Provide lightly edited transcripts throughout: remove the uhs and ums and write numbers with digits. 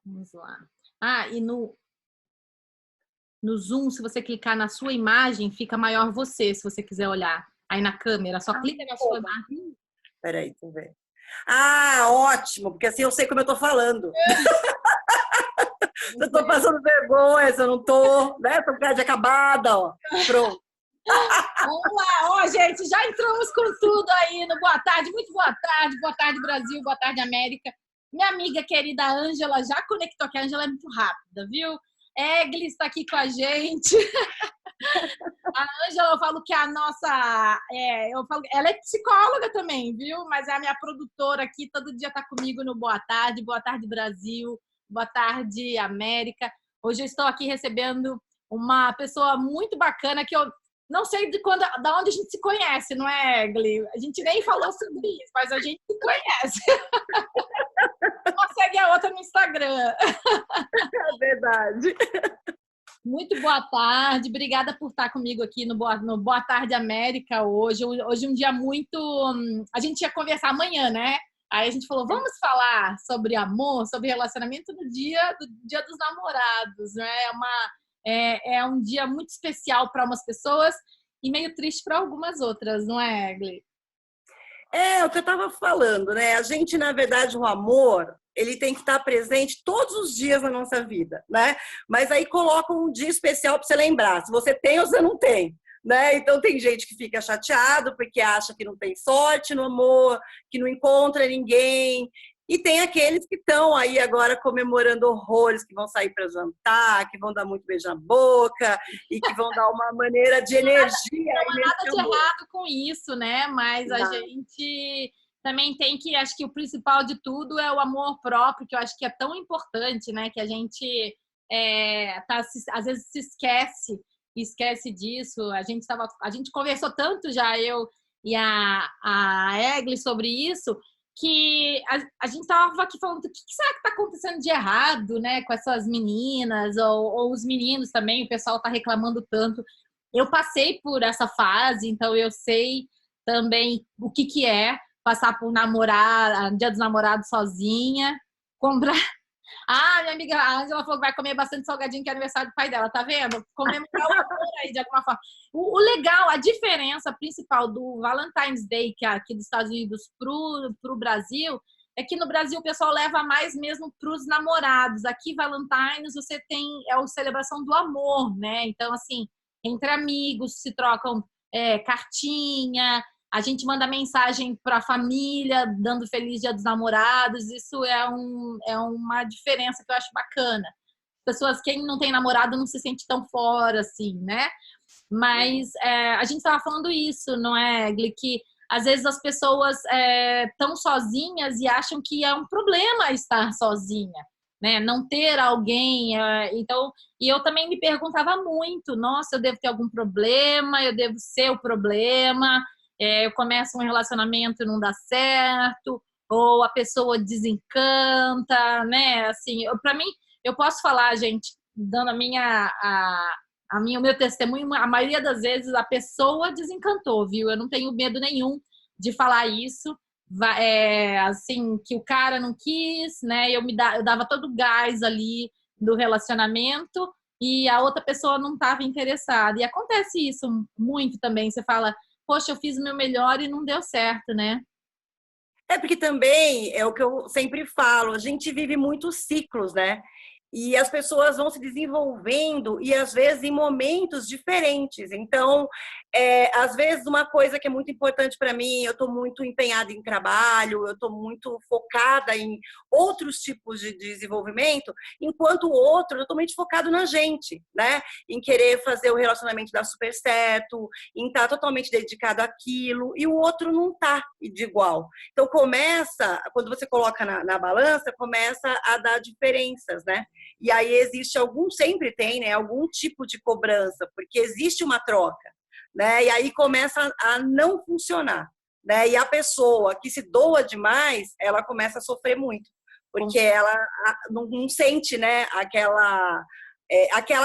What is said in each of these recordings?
Vamos lá. Ah, e no Zoom, se você clicar na sua imagem, fica maior você, se você quiser olhar. Aí na câmera, só clica na sua Como imagem. assim? Peraí, deixa eu ver. Ah, ótimo, porque assim eu sei como eu tô falando. Se eu tô passando vergonha, se eu não tô, né? Tô com cara de acabada, ó. Pronto. Vamos lá, ó, gente, já entramos com tudo aí no Boa Tarde. Muito boa tarde Brasil, boa tarde América. Minha amiga querida Ângela já conectou, que a Ângela é muito rápida, viu? Egli está aqui com a gente. A Ângela, eu falo que a nossa. Eu falo, ela é psicóloga também, viu? Mas é a minha produtora aqui, todo dia está comigo no Boa Tarde Brasil, boa tarde América. Hoje eu estou aqui recebendo uma pessoa muito bacana que eu não sei da onde a gente se conhece, não é, Egli? A gente nem falou sobre isso, mas a gente se conhece. Uma segue a outra no Instagram. É verdade. Muito boa tarde, obrigada por estar comigo aqui no Boa Tarde América hoje. Hoje é um dia muito. A gente ia conversar amanhã, né? Aí a gente falou, vamos falar sobre amor, sobre relacionamento no dia dos namorados, né? É um dia muito especial para umas pessoas e meio triste para algumas outras, não é, Egli? É o que eu estava falando, né? A gente, na verdade, o amor, ele tem que estar presente todos os dias na nossa vida, né? Mas aí coloca um dia especial para você lembrar, se você tem ou você não tem, né? Então tem gente que fica chateado porque acha que não tem sorte no amor, que não encontra ninguém. E tem aqueles que estão aí agora comemorando horrores, que vão sair para jantar, que vão dar muito beijo na boca e que vão dar uma maneira de energia Não aí há nada nesse de amor. errado com isso, né? Mas a gente também tem que, acho que o principal de tudo é o amor próprio, que eu acho que é tão importante, né? Que a gente às vezes se esquece disso. A gente conversou tanto já, eu e a Egli, sobre isso, que a gente estava aqui falando o que será que está acontecendo de errado, né, com essas meninas ou os meninos também, o pessoal está reclamando tanto. Eu passei por essa fase, então eu sei também o que é passar por namorar, Dia dos Namorados sozinha, comprar. Ah, minha amiga a Angela falou que vai comer bastante salgadinho, que é aniversário do pai dela, tá vendo? Comemorar o amor aí de alguma forma. O legal, a diferença principal do Valentine's Day, que é aqui dos Estados Unidos, pro Brasil, é que no Brasil o pessoal leva mais mesmo pros namorados. Aqui, Valentine's, você tem a celebração do amor, né? Então, assim, entre amigos se trocam cartinha, a gente manda mensagem para a família dando feliz Dia dos Namorados. Isso é uma diferença que eu acho bacana. Pessoas, quem não tem namorado não se sente tão fora assim, né? Mas a gente estava falando isso, não é, Gli? Que às vezes as pessoas estão sozinhas e acham que é um problema estar sozinha, né? Não ter alguém. Então, e eu também me perguntava muito: nossa, eu devo ter algum problema? Eu devo ser o problema? Eu começo um relacionamento e não dá certo? Ou a pessoa desencanta, né? Assim, para mim, eu posso falar, gente, dando o meu testemunho, a maioria das vezes a pessoa desencantou, viu? Eu não tenho medo nenhum de falar isso. Assim, que o cara não quis, né? Eu dava todo o gás ali do relacionamento e a outra pessoa não estava interessada. E acontece isso muito também. Você fala, poxa, eu fiz o meu melhor e não deu certo, né? É porque também é o que eu sempre falo, a gente vive muitos ciclos, né? E as pessoas vão se desenvolvendo e às vezes em momentos diferentes. Então, às vezes uma coisa que é muito importante para mim, eu estou muito empenhada em trabalho, eu estou muito focada em outros tipos de desenvolvimento, enquanto o outro é totalmente focado na gente, né? Em querer fazer o relacionamento dar super certo, em estar totalmente dedicado àquilo, e o outro não está de igual. Então começa, quando você coloca na balança, começa a dar diferenças, né? E aí existe sempre tem, né, algum tipo de cobrança, porque existe uma troca, né? E aí começa a não funcionar, né? E a pessoa que se doa demais, ela começa a sofrer muito, porque ela não sente, né, aquela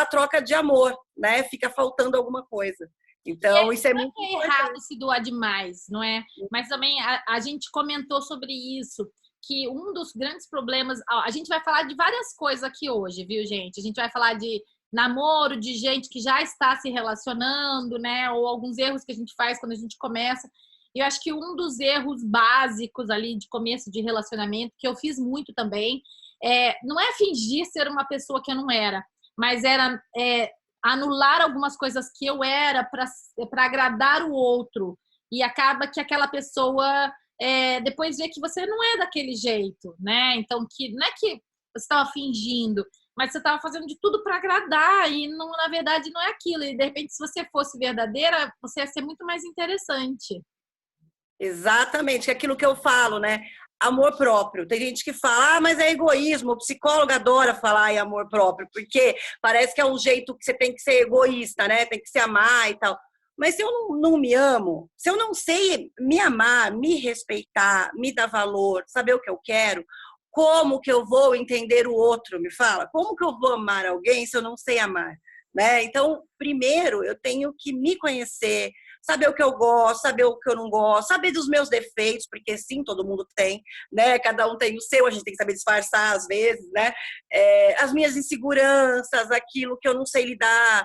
troca de amor, né? Fica faltando alguma coisa. Então, isso é Não muito é errado importante. se doar demais, não é? Mas também a gente comentou sobre isso, que um dos grandes problemas... A gente vai falar de várias coisas aqui hoje, viu, gente? A gente vai falar de namoro, de gente que já está se relacionando, né? Ou alguns erros que a gente faz quando a gente começa. Eu acho que um dos erros básicos ali de começo de relacionamento, que eu fiz muito também, não é fingir ser uma pessoa que eu não era, mas era anular algumas coisas que eu era para agradar o outro. E acaba que aquela pessoa depois vê que você não é daquele jeito, né? Então, não é que você estava fingindo, mas você estava fazendo de tudo para agradar e, não, na verdade, não é aquilo. E, de repente, se você fosse verdadeira, você ia ser muito mais interessante. Exatamente, é aquilo que eu falo, né? Amor próprio. Tem gente que fala, mas é egoísmo. O psicólogo adora falar em amor próprio, porque parece que é um jeito que você tem que ser egoísta, né? Tem que se amar e tal. Mas se eu não me amo, se eu não sei me amar, me respeitar, me dar valor, saber o que eu quero, como que eu vou entender o outro? Me fala, como que eu vou amar alguém se eu não sei amar? Né? Então, primeiro, eu tenho que me conhecer, saber o que eu gosto, saber o que eu não gosto, saber dos meus defeitos, porque sim, todo mundo tem, né? Cada um tem o seu, a gente tem que saber disfarçar às vezes, né? As minhas inseguranças, aquilo que eu não sei lidar,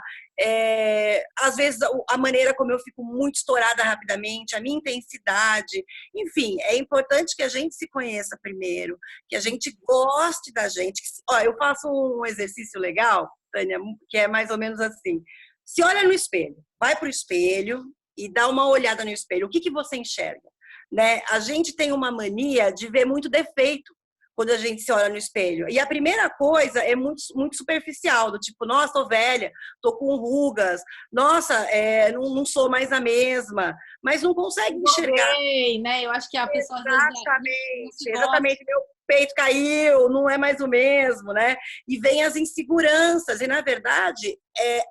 às vezes a maneira como eu fico muito estourada rapidamente, a minha intensidade, enfim, é importante que a gente se conheça primeiro, que a gente goste da gente. Ó, eu faço um exercício legal, Tânia, que é mais ou menos assim. Se olha no espelho, vai para o espelho e dá uma olhada no espelho. O que você enxerga? Né? A gente tem uma mania de ver muito defeito quando a gente se olha no espelho. E a primeira coisa é muito, muito superficial, do tipo, nossa, tô velha, tô com rugas, nossa, não sou mais a mesma, mas não consegue enxergar. Bem, né? Eu acho que a pessoa às vezes Exatamente, meu peito caiu, não é mais o mesmo, né? E vem as inseguranças, e na verdade,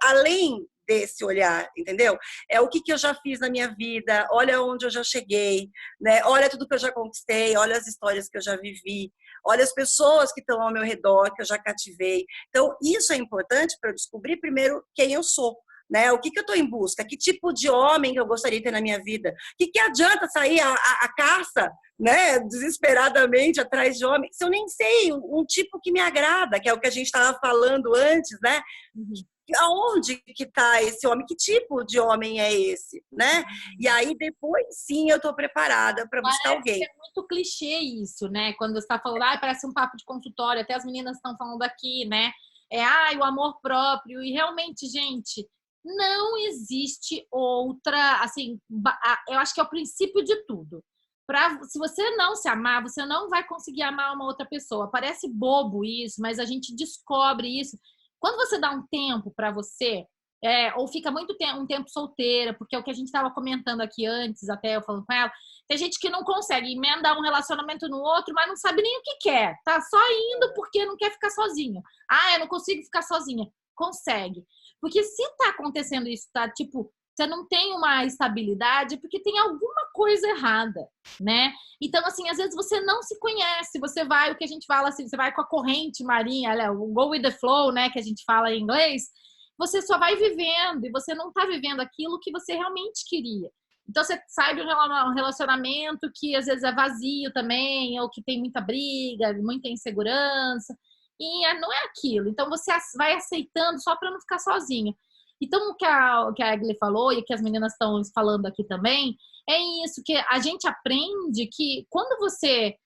além desse olhar, entendeu? O que eu já fiz na minha vida, olha onde eu já cheguei, né? Olha tudo que eu já conquistei, olha as histórias que eu já vivi, olha as pessoas que estão ao meu redor, que eu já cativei. Então, isso é importante para eu descobrir primeiro quem eu sou. Né? O que eu estou em busca? Que tipo de homem que eu gostaria de ter na minha vida? O que adianta sair a caça, né? Desesperadamente atrás de homem, se eu nem sei um tipo que me agrada, que é o que a gente estava falando antes, né? Aonde que está esse homem? Que tipo de homem é esse, né? E aí depois sim eu estou preparada para buscar alguém. É muito clichê isso, né? Quando você está falando, parece um papo de consultório, até as meninas estão falando aqui, né? O amor próprio. E realmente, gente, não existe outra, assim, eu acho que é o princípio de tudo. Se você não se amar, você não vai conseguir amar uma outra pessoa. Parece bobo isso, mas a gente descobre isso. Quando você dá um tempo para você, ou fica muito um tempo solteira, porque é o que a gente estava comentando aqui antes, até eu falando com ela, tem gente que não consegue emendar um relacionamento no outro, mas não sabe nem o que quer. Tá só indo porque não quer ficar sozinho. Eu não consigo ficar sozinha. Consegue. Porque se tá acontecendo isso, tá? Tipo, você não tem uma estabilidade, porque tem alguma coisa errada, né? Então, assim, às vezes você não se conhece, você vai, o que a gente fala assim, você vai com a corrente marinha, o go with the flow, né, que a gente fala em inglês, você só vai vivendo e você não tá vivendo aquilo que você realmente queria. Então, você sai de um relacionamento que às vezes é vazio também, ou que tem muita briga, muita insegurança, e não é aquilo. Então, você vai aceitando só para não ficar sozinho. Então, o que a Egli falou e que as meninas estão falando aqui também, é isso, que a gente aprende que quando você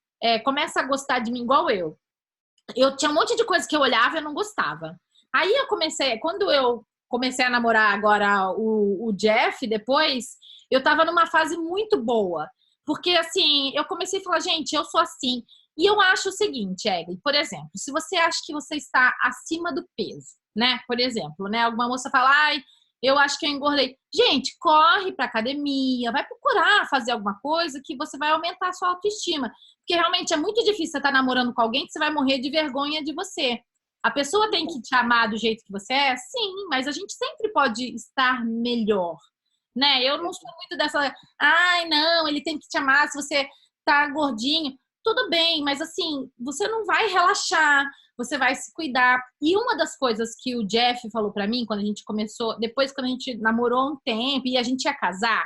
começa a gostar de mim igual eu tinha um monte de coisa que eu olhava e eu não gostava. Aí quando eu comecei a namorar agora o Jeff, depois, eu tava numa fase muito boa. Porque, assim, eu comecei a falar, gente, eu sou assim. E eu acho o seguinte, Egli, por exemplo, se você acha que você está acima do peso, né? Por exemplo, né? Alguma moça fala, eu acho que eu engordei. Gente, corre pra academia, vai procurar fazer alguma coisa que você vai aumentar a sua autoestima. Porque realmente é muito difícil você estar namorando com alguém que você vai morrer de vergonha de você. A pessoa tem que te amar do jeito que você é? Sim, mas a gente sempre pode estar melhor, né? Eu não sou muito dessa, não, ele tem que te amar se você tá gordinho. Tudo bem, mas assim, você não vai relaxar, você vai se cuidar. E uma das coisas que o Jeff falou pra mim quando a gente começou, depois quando a gente namorou um tempo e a gente ia casar,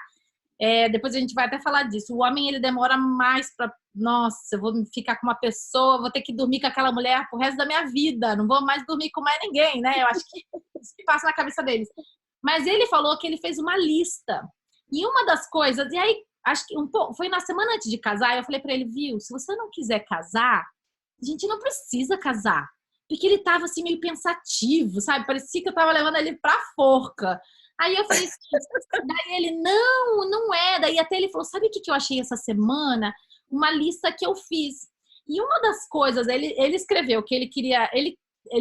depois a gente vai até falar disso. O homem, ele demora mais para... Nossa, eu vou ficar com uma pessoa, vou ter que dormir com aquela mulher pro resto da minha vida. Não vou mais dormir com mais ninguém, né? Eu acho que isso que passa na cabeça deles. Mas ele falou que ele fez uma lista. E uma das coisas... E aí, acho que foi na semana antes de casar, eu falei para ele, viu, se você não quiser casar, a gente não precisa casar. Porque ele tava assim meio pensativo, sabe? Parecia que eu tava levando ele pra forca. Aí eu falei assim, daí ele, não é. Daí até ele falou, sabe o que eu achei essa semana? Uma lista que eu fiz. E uma das coisas, ele escreveu que ele queria, ele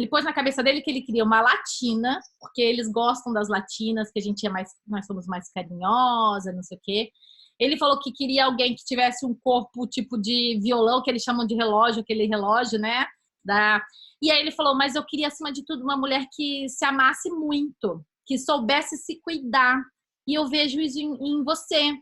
pôs na cabeça dele que ele queria uma latina, porque eles gostam das latinas, que a gente é mais, nós somos mais carinhosa, não sei o quê. Ele falou que queria alguém que tivesse um corpo tipo de violão, que eles chamam de relógio, aquele relógio, né? E aí ele falou, mas eu queria, acima de tudo, uma mulher que se amasse muito, que soubesse se cuidar. E eu vejo isso em você.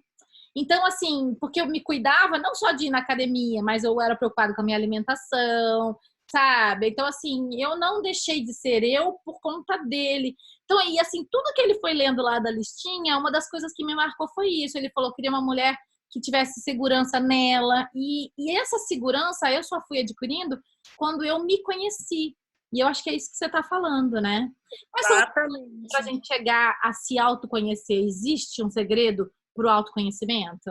Então, assim, porque eu me cuidava não só de ir na academia, mas eu era preocupada com a minha alimentação, sabe? Então, assim, eu não deixei de ser eu por conta dele. Então, e assim, tudo que ele foi lendo lá da listinha, uma das coisas que me marcou foi isso. Ele falou que queria uma mulher que tivesse segurança nela. E essa segurança eu só fui adquirindo quando eu me conheci. E eu acho que é isso que você está falando, né? Mas Exatamente. para a gente chegar a se autoconhecer, existe um segredo para o autoconhecimento?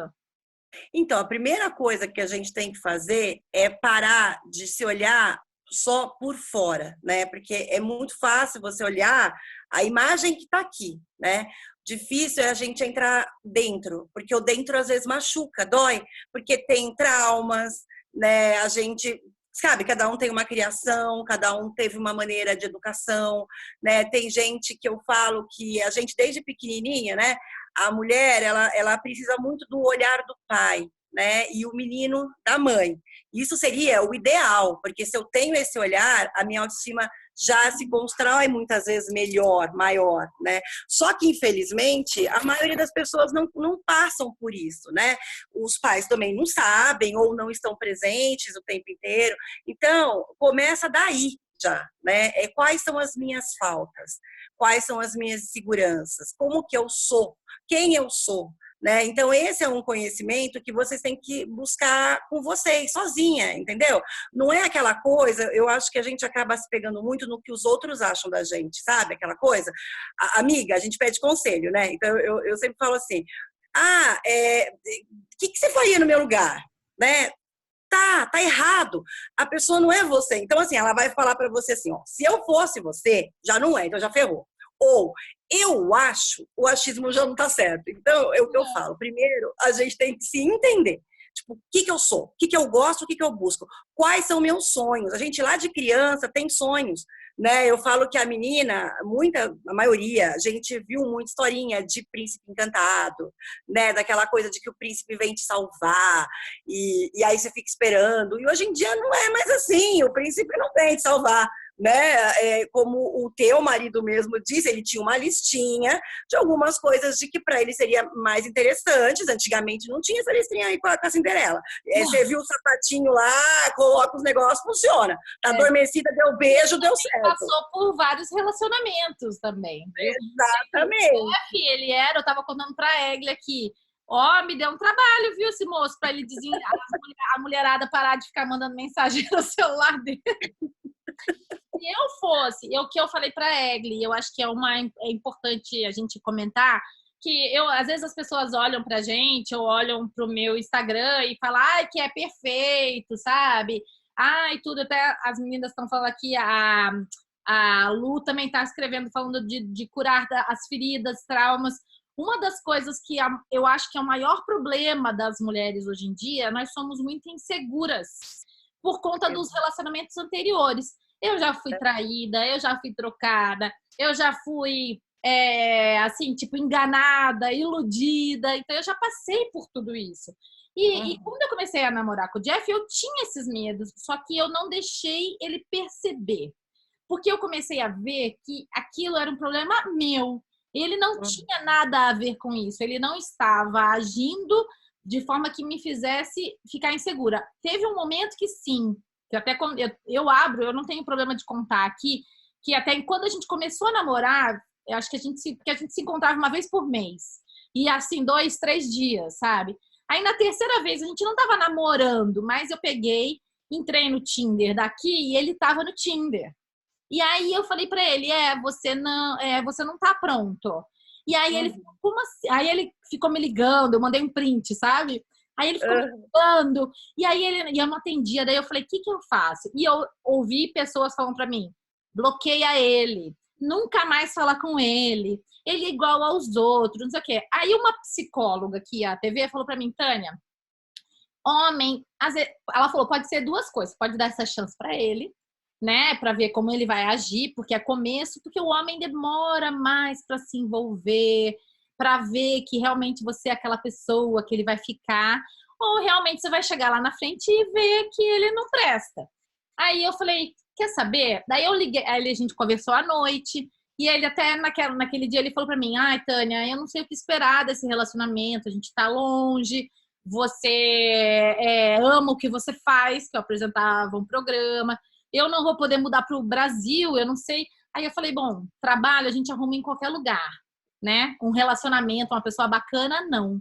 Então, a primeira coisa que a gente tem que fazer é parar de se olhar só por fora, né? Porque é muito fácil você olhar a imagem que está aqui, né? Difícil é a gente entrar dentro, porque o dentro às vezes machuca, dói, porque tem traumas, né? A gente, sabe, cada um tem uma criação, cada um teve uma maneira de educação, né? Tem gente que eu falo que a gente desde pequenininha, né? A mulher, ela precisa muito do olhar do pai, né? E o menino da mãe. Isso seria o ideal, porque se eu tenho esse olhar, a minha autoestima já se constrói muitas vezes melhor, maior, né? Só que, infelizmente, a maioria das pessoas não passam por isso, né? Os pais também não sabem ou não estão presentes o tempo inteiro. Então, começa daí já, né? Quais são as minhas faltas? Quais são as minhas inseguranças? Como que eu sou? Quem eu sou? Né? Então, esse é um conhecimento que vocês têm que buscar com vocês, sozinha, entendeu? Não é aquela coisa, eu acho que a gente acaba se pegando muito no que os outros acham da gente, sabe? Aquela coisa. Amiga, a gente pede conselho, né? Então, eu sempre falo assim, o que você faria no meu lugar? Né? Tá errado. A pessoa não é você. Então, assim, ela vai falar para você assim, ó, se eu fosse você, já não é, então já ferrou. Ou, eu acho, o achismo já não tá certo. Então, é o que eu falo. Primeiro, a gente tem que se entender. Tipo, o que eu sou? O que eu gosto? O que eu busco? Quais são meus sonhos? A gente lá de criança tem sonhos, né? Eu falo que a menina, a maioria, a gente viu muita historinha de príncipe encantado, né? Daquela coisa de que o príncipe vem te salvar e aí você fica esperando. E hoje em dia não é mais assim, o príncipe não vem te salvar, né? Como o teu marido mesmo disse, ele tinha uma listinha de algumas coisas de que para ele seria mais interessantes. Antigamente não tinha essa listinha aí com a Cinderela. Você viu o sapatinho lá, coloca os negócios, funciona. Tá adormecida, deu beijo, deu certo. Passou por vários relacionamentos também. Exatamente. Eu tava contando pra Egli aqui. Ó, me deu um trabalho, viu, esse moço, pra ele dizer a mulherada parar de ficar mandando mensagem no celular dele. Se eu fosse, o que eu falei para a Egli, eu acho que é importante a gente comentar, que às vezes as pessoas olham pra gente ou olham pro meu Instagram e falam, que é perfeito, sabe? Tudo, até as meninas estão falando aqui, a Lu também está escrevendo, falando de curar as feridas, traumas. Uma das coisas que eu acho que é o maior problema das mulheres hoje em dia, nós somos muito inseguras por conta dos relacionamentos anteriores. Eu já fui traída, eu já fui trocada, eu já fui, assim, tipo, enganada, iludida. Então, eu já passei por tudo isso. E quando eu comecei a namorar com o Jeff, eu tinha esses medos, só que eu não deixei ele perceber. Porque eu comecei a ver que aquilo era um problema meu. Ele não tinha nada a ver com isso. Ele não estava agindo de forma que me fizesse ficar insegura. Teve um momento que sim, que até quando eu não tenho problema de contar aqui, que até quando a gente começou a namorar, eu acho que porque a gente se encontrava uma vez por mês. E assim, 2, 3 dias, sabe? Aí na terceira vez, a gente não tava namorando, mas eu peguei, entrei no Tinder daqui e ele tava no Tinder. E aí eu falei pra ele, você não tá pronto. E aí ele ficou, como assim? Aí ele ficou me ligando, eu mandei um print, sabe? Aí ele ficou me ligando, e eu não atendia, daí eu falei, o que eu faço? E eu ouvi pessoas falando pra mim, bloqueia ele, nunca mais fala com ele é igual aos outros, não sei o quê. Aí uma psicóloga aqui, a TV, falou pra mim, Tânia, homem, ela falou, pode ser duas coisas, pode dar essa chance pra ele, né, para ver como ele vai agir, porque é começo, porque o homem demora mais para se envolver, para ver que realmente você é aquela pessoa que ele vai ficar, ou realmente você vai chegar lá na frente e ver que ele não presta. Aí eu falei, quer saber? Daí eu liguei, aí a gente conversou à noite, e ele até naquele dia ele falou para mim, ai, Tânia, eu não sei o que esperar desse relacionamento, a gente tá longe, você ama o que você faz, que eu apresentava um programa, eu não vou poder mudar para o Brasil, eu não sei. Aí eu falei, bom, trabalho a gente arruma em qualquer lugar, né? Um relacionamento, uma pessoa bacana, não.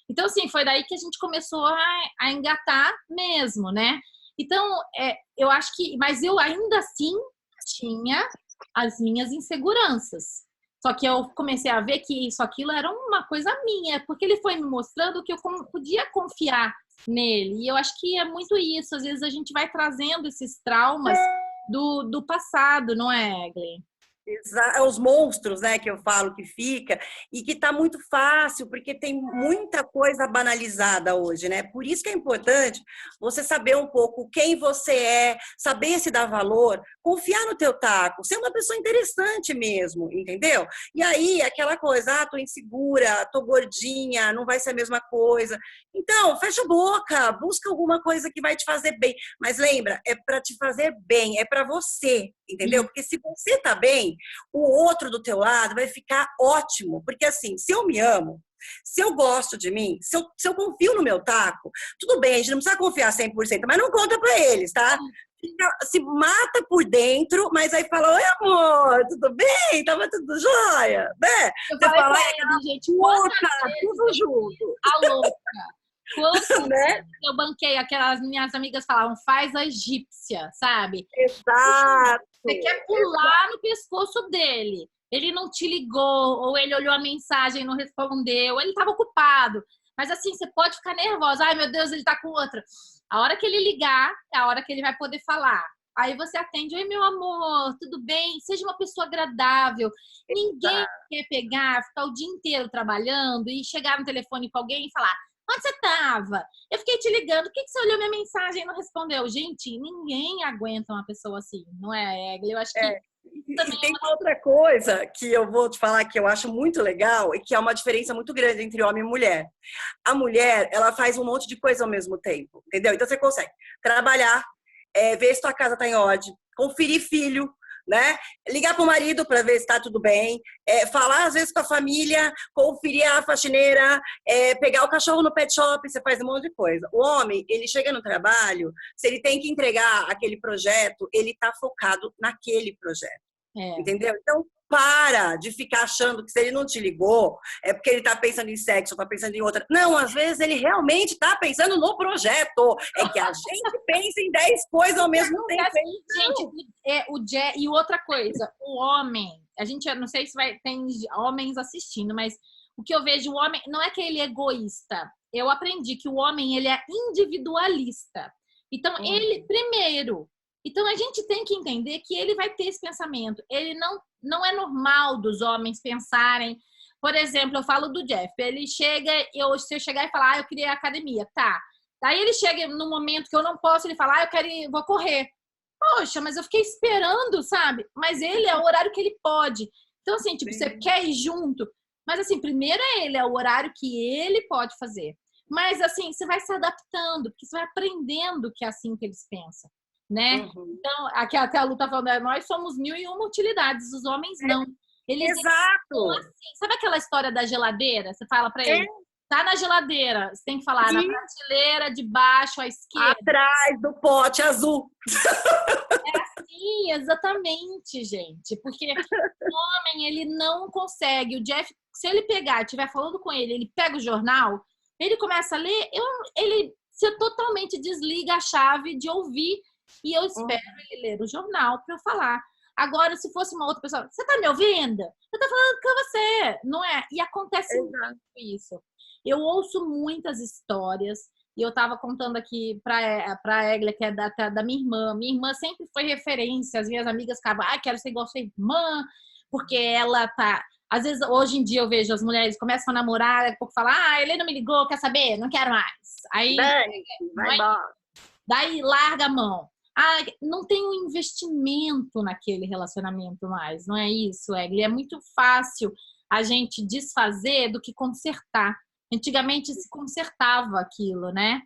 Então, assim, foi daí que a gente começou a engatar mesmo, né? Então, eu acho que... Mas eu ainda assim tinha as minhas inseguranças. Só que eu comecei a ver que aquilo era uma coisa minha, porque ele foi me mostrando que eu podia confiar nele. E eu acho que é muito isso. Às vezes a gente vai trazendo esses traumas do passado, não é, Glenn? Os monstros, né, que eu falo que fica, e que tá muito fácil, porque tem muita coisa banalizada hoje, né? Por isso que é importante você saber um pouco quem você é, saber se dá valor, confiar no teu taco, ser uma pessoa interessante mesmo, entendeu? E aí, aquela coisa, tô insegura, tô gordinha, não vai ser a mesma coisa. Então, fecha a boca, busca alguma coisa que vai te fazer bem. Mas lembra, é para te fazer bem, é para você, entendeu? Porque se você tá bem, o outro do teu lado vai ficar ótimo. Porque assim, se eu me amo, se eu gosto de mim, se eu confio no meu taco, tudo bem, a gente não precisa confiar 100%, mas não conta pra eles, tá? Se mata por dentro, mas aí fala, oi amor, tudo bem? Tava tudo jóia, né? Eu Você falei fala, pra ele, gente, tudo junto. A louca. Quantas né? vezes eu banquei, aquelas minhas amigas falavam, faz a egípcia, sabe? Exato. Você quer pular no pescoço dele. Ele não te ligou, ou ele olhou a mensagem e não respondeu, ou ele estava ocupado. Mas assim, você pode ficar nervosa. Ai, meu Deus, ele tá com outra. A hora que ele ligar, é a hora que ele vai poder falar. Aí você atende, oi, meu amor, tudo bem? Seja uma pessoa agradável. Ninguém quer pegar, ficar o dia inteiro trabalhando e chegar no telefone com alguém e falar, onde você estava? Eu fiquei te ligando, por que você olhou minha mensagem e não respondeu? Gente, ninguém aguenta uma pessoa assim, não é, Egli? Eu acho que E tem uma outra coisa que eu vou te falar que eu acho muito legal e que é uma diferença muito grande entre homem e mulher. A mulher, ela faz um monte de coisa ao mesmo tempo, entendeu? Então você consegue trabalhar, ver se tua casa tá em ordem, conferir filho, né? Ligar pro marido para ver se tá tudo bem, falar às vezes com a família, conferir a faxineira, pegar o cachorro no pet shop, você faz um monte de coisa. O homem, ele chega no trabalho, se ele tem que entregar aquele projeto, ele tá focado naquele projeto. Entendeu? Então, para de ficar achando que se ele não te ligou, é porque ele tá pensando em sexo, tá pensando em outra. Não, às vezes ele realmente tá pensando no projeto. É que a gente pensa em 10 coisas ao mesmo tempo. Gente, e outra coisa, o homem, a gente, não sei se tem homens assistindo, mas o que eu vejo, o homem, não é que ele é egoísta. Eu aprendi que o homem, ele é individualista. Então, ele primeiro. Então, a gente tem que entender que ele vai ter esse pensamento. Ele não é normal dos homens pensarem... Por exemplo, eu falo do Jeff. Ele chega, se eu chegar e falar, eu queria academia, tá. Daí ele chega no momento que eu não posso, ele fala, vou correr. Poxa, mas eu fiquei esperando, sabe? Mas ele é o horário que ele pode. Então, assim, tipo, você quer ir junto. Mas, assim, primeiro é o horário que ele pode fazer. Mas, assim, você vai se adaptando, porque você vai aprendendo que é assim que eles pensam. Né? Então, aqui até a Lu tá falando, nós somos 1001 utilidades, os homens não. Eles Exato. Assim. Sabe aquela história da geladeira? Você fala pra ele, tá na geladeira, você tem que falar na prateleira de baixo à esquerda. Atrás do pote azul. É assim, exatamente, gente. Porque homem, ele não consegue. O Jeff, se ele pegar, estiver falando com ele, ele pega o jornal, ele começa a ler, ele se totalmente desliga a chave de ouvir e eu espero ele ler o jornal para eu falar. Agora, se fosse uma outra pessoa, você tá me ouvindo? Eu tô falando com você, não é? E acontece muito isso. Eu ouço muitas histórias, e eu tava contando aqui pra Eglia, que é da minha irmã. Minha irmã sempre foi referência, as minhas amigas ficavam, quero ser igual a sua irmã, porque ela tá... Às vezes, hoje em dia, eu vejo as mulheres começam a namorar, daqui a pouco falam, ele não me ligou, quer saber? Não quero mais. Aí, vai embora. Daí larga a mão. Não tem um investimento naquele relacionamento mais, não é isso, Egli? É muito fácil a gente desfazer do que consertar. Antigamente se consertava aquilo, né?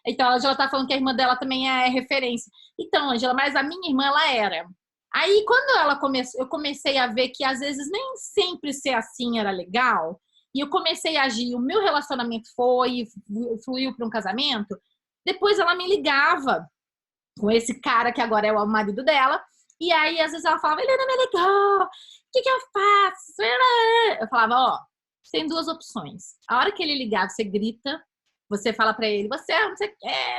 Então, a Angela tá falando que a irmã dela também é referência. Então, Angela, mas a minha irmã, ela era. Aí, quando eu comecei a ver que às vezes nem sempre ser assim era legal, e eu comecei a agir, o meu relacionamento fluiu para um casamento, depois ela me ligava com esse cara que agora é o marido dela, e aí às vezes ela falava, ele não me ligou, o que eu faço? Eu falava, tem duas opções. A hora que ele ligar, você grita, você fala pra ele, você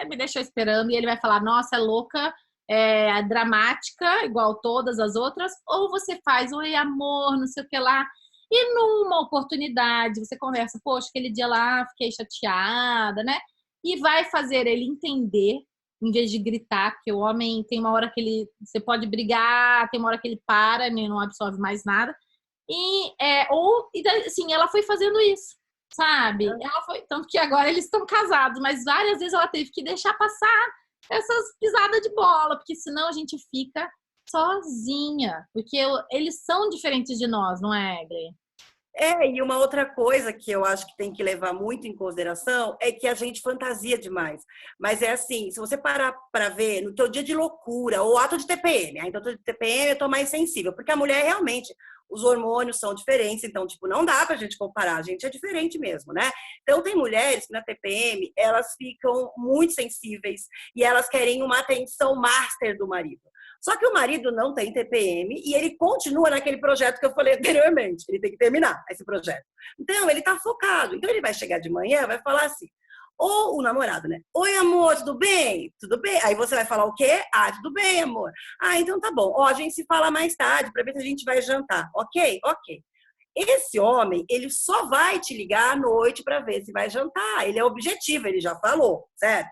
me deixou esperando, e ele vai falar, nossa, é louca, é dramática, igual todas as outras, ou você faz, oi amor, não sei o que lá, e numa oportunidade, você conversa, poxa, aquele dia lá, fiquei chateada, né? E vai fazer ele entender, em vez de gritar, porque o homem tem uma hora que você pode brigar, tem uma hora que ele para, né, não absorve mais nada. Assim, ela foi fazendo isso, sabe? Ela foi, tanto que agora eles estão casados, mas várias vezes ela teve que deixar passar essas pisadas de bola, porque senão a gente fica sozinha, porque eles são diferentes de nós, não é, Gre? E uma outra coisa que eu acho que tem que levar muito em consideração é que a gente fantasia demais. Mas é assim, se você parar para ver no teu dia de loucura ou ato de TPM, então de TPM eu tô mais sensível, porque a mulher realmente, os hormônios são diferentes, então, tipo, não dá pra gente comparar, a gente é diferente mesmo, né? Então, tem mulheres que na TPM, elas ficam muito sensíveis e elas querem uma atenção master do marido. Só que o marido não tem TPM e ele continua naquele projeto que eu falei anteriormente. Ele tem que terminar esse projeto. Então, ele tá focado. Então, ele vai chegar de manhã, vai falar assim, ou o namorado, né? Oi, amor, tudo bem? Tudo bem? Aí você vai falar o quê? Tudo bem, amor. Então tá bom. A gente se fala mais tarde para ver se a gente vai jantar. Ok? Ok. Esse homem, ele só vai te ligar à noite para ver se vai jantar. Ele é objetivo, ele já falou, certo?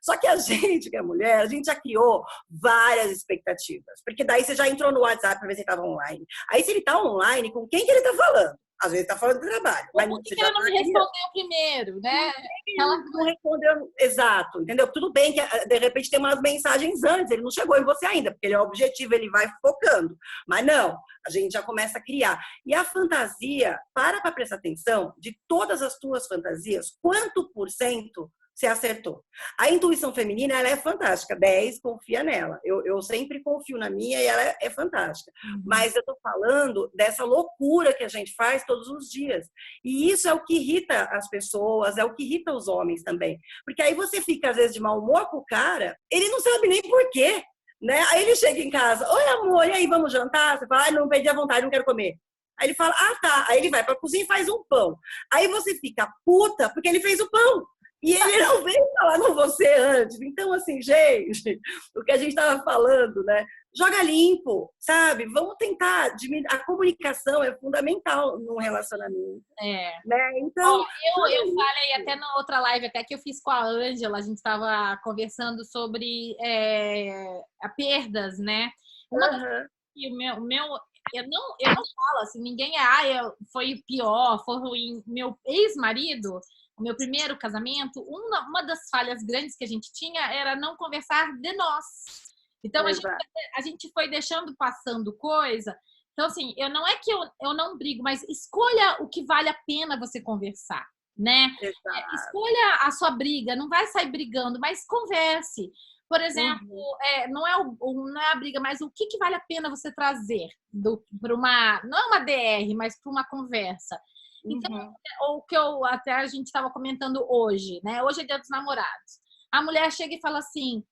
Só que a gente, que é mulher, a gente já criou várias expectativas. Porque daí você já entrou no WhatsApp para ver se ele estava online. Aí se ele está online, com quem que ele está falando? Às vezes está falando de trabalho. Mas por que ela não me respondeu primeiro, né? Ela não respondeu, exato, entendeu? Tudo bem que de repente tem umas mensagens antes, ele não chegou em você ainda, porque ele é objetivo, ele vai focando. Mas não, a gente já começa a criar. E a fantasia, para prestar atenção, de todas as tuas fantasias, quanto por cento você acertou? A intuição feminina, ela é fantástica. 10, confia nela. Eu sempre confio na minha e ela é fantástica. Mas eu tô falando dessa loucura que a gente faz todos os dias. E isso é o que irrita as pessoas, é o que irrita os homens também. Porque aí você fica, às vezes, de mau humor com o cara, ele não sabe nem por quê, né? Aí ele chega em casa, oi, amor, e aí, vamos jantar? Você fala, não, perdi a vontade, não quero comer. Aí ele fala, tá. Aí ele vai pra cozinha e faz um pão. Aí você fica puta porque ele fez o pão. E ele não veio falar com você antes. Então, assim, gente, o que a gente estava falando, né? Joga limpo, sabe? Vamos tentar diminuir. A comunicação é fundamental num relacionamento. Né? Então, eu falei até na outra live até que eu fiz com a Ângela, a gente estava conversando sobre a perdas, né? E o meu eu não falo assim, ninguém foi pior, foi ruim. Meu ex-marido, o meu primeiro casamento, uma das falhas grandes que a gente tinha era não conversar de nós. Então, a gente foi deixando passando coisa. Então, assim, não é que eu não brigo, mas escolha o que vale a pena você conversar, né? Escolha a sua briga, não vai sair brigando, mas converse. Por exemplo, não é a briga, mas o que vale a pena você trazer para não é uma DR, mas para uma conversa. Então, o que até a gente estava comentando hoje, né? Hoje é Dia dos Namorados. A mulher chega e fala assim,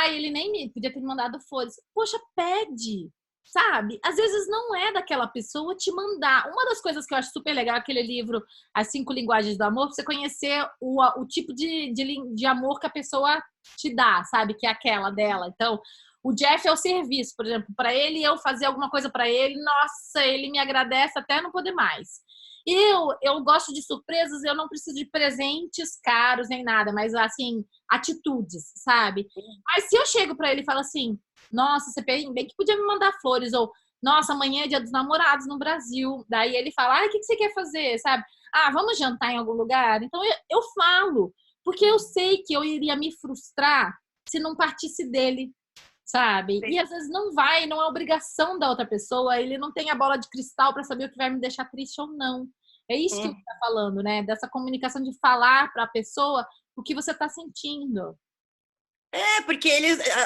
ele nem podia ter me mandado flores. Poxa, pede. sabe? Às vezes não é daquela pessoa te mandar. Uma das coisas que eu acho super legal, aquele livro As 5 Linguagens do Amor, pra você conhecer o tipo de amor que a pessoa te dá, sabe? Que é aquela dela. Então, o Jeff é o serviço, por exemplo. Para ele, eu fazer alguma coisa para ele, nossa, ele me agradece até não poder mais. Eu gosto de surpresas, eu não preciso de presentes caros nem nada, mas assim, atitudes, sabe? Mas se eu chego para ele e falo assim, nossa, você bem que podia me mandar flores, ou nossa, amanhã é dia dos namorados no Brasil. Daí ele fala, o que você quer fazer, sabe? Vamos jantar em algum lugar? Então eu falo, porque eu sei que eu iria me frustrar se não partisse dele, sabe? Sim. E às vezes não vai, não é obrigação da outra pessoa, ele não tem a bola de cristal para saber o que vai me deixar triste ou não. É isso que você está falando, né? Dessa comunicação de falar para a pessoa o que você está sentindo. Porque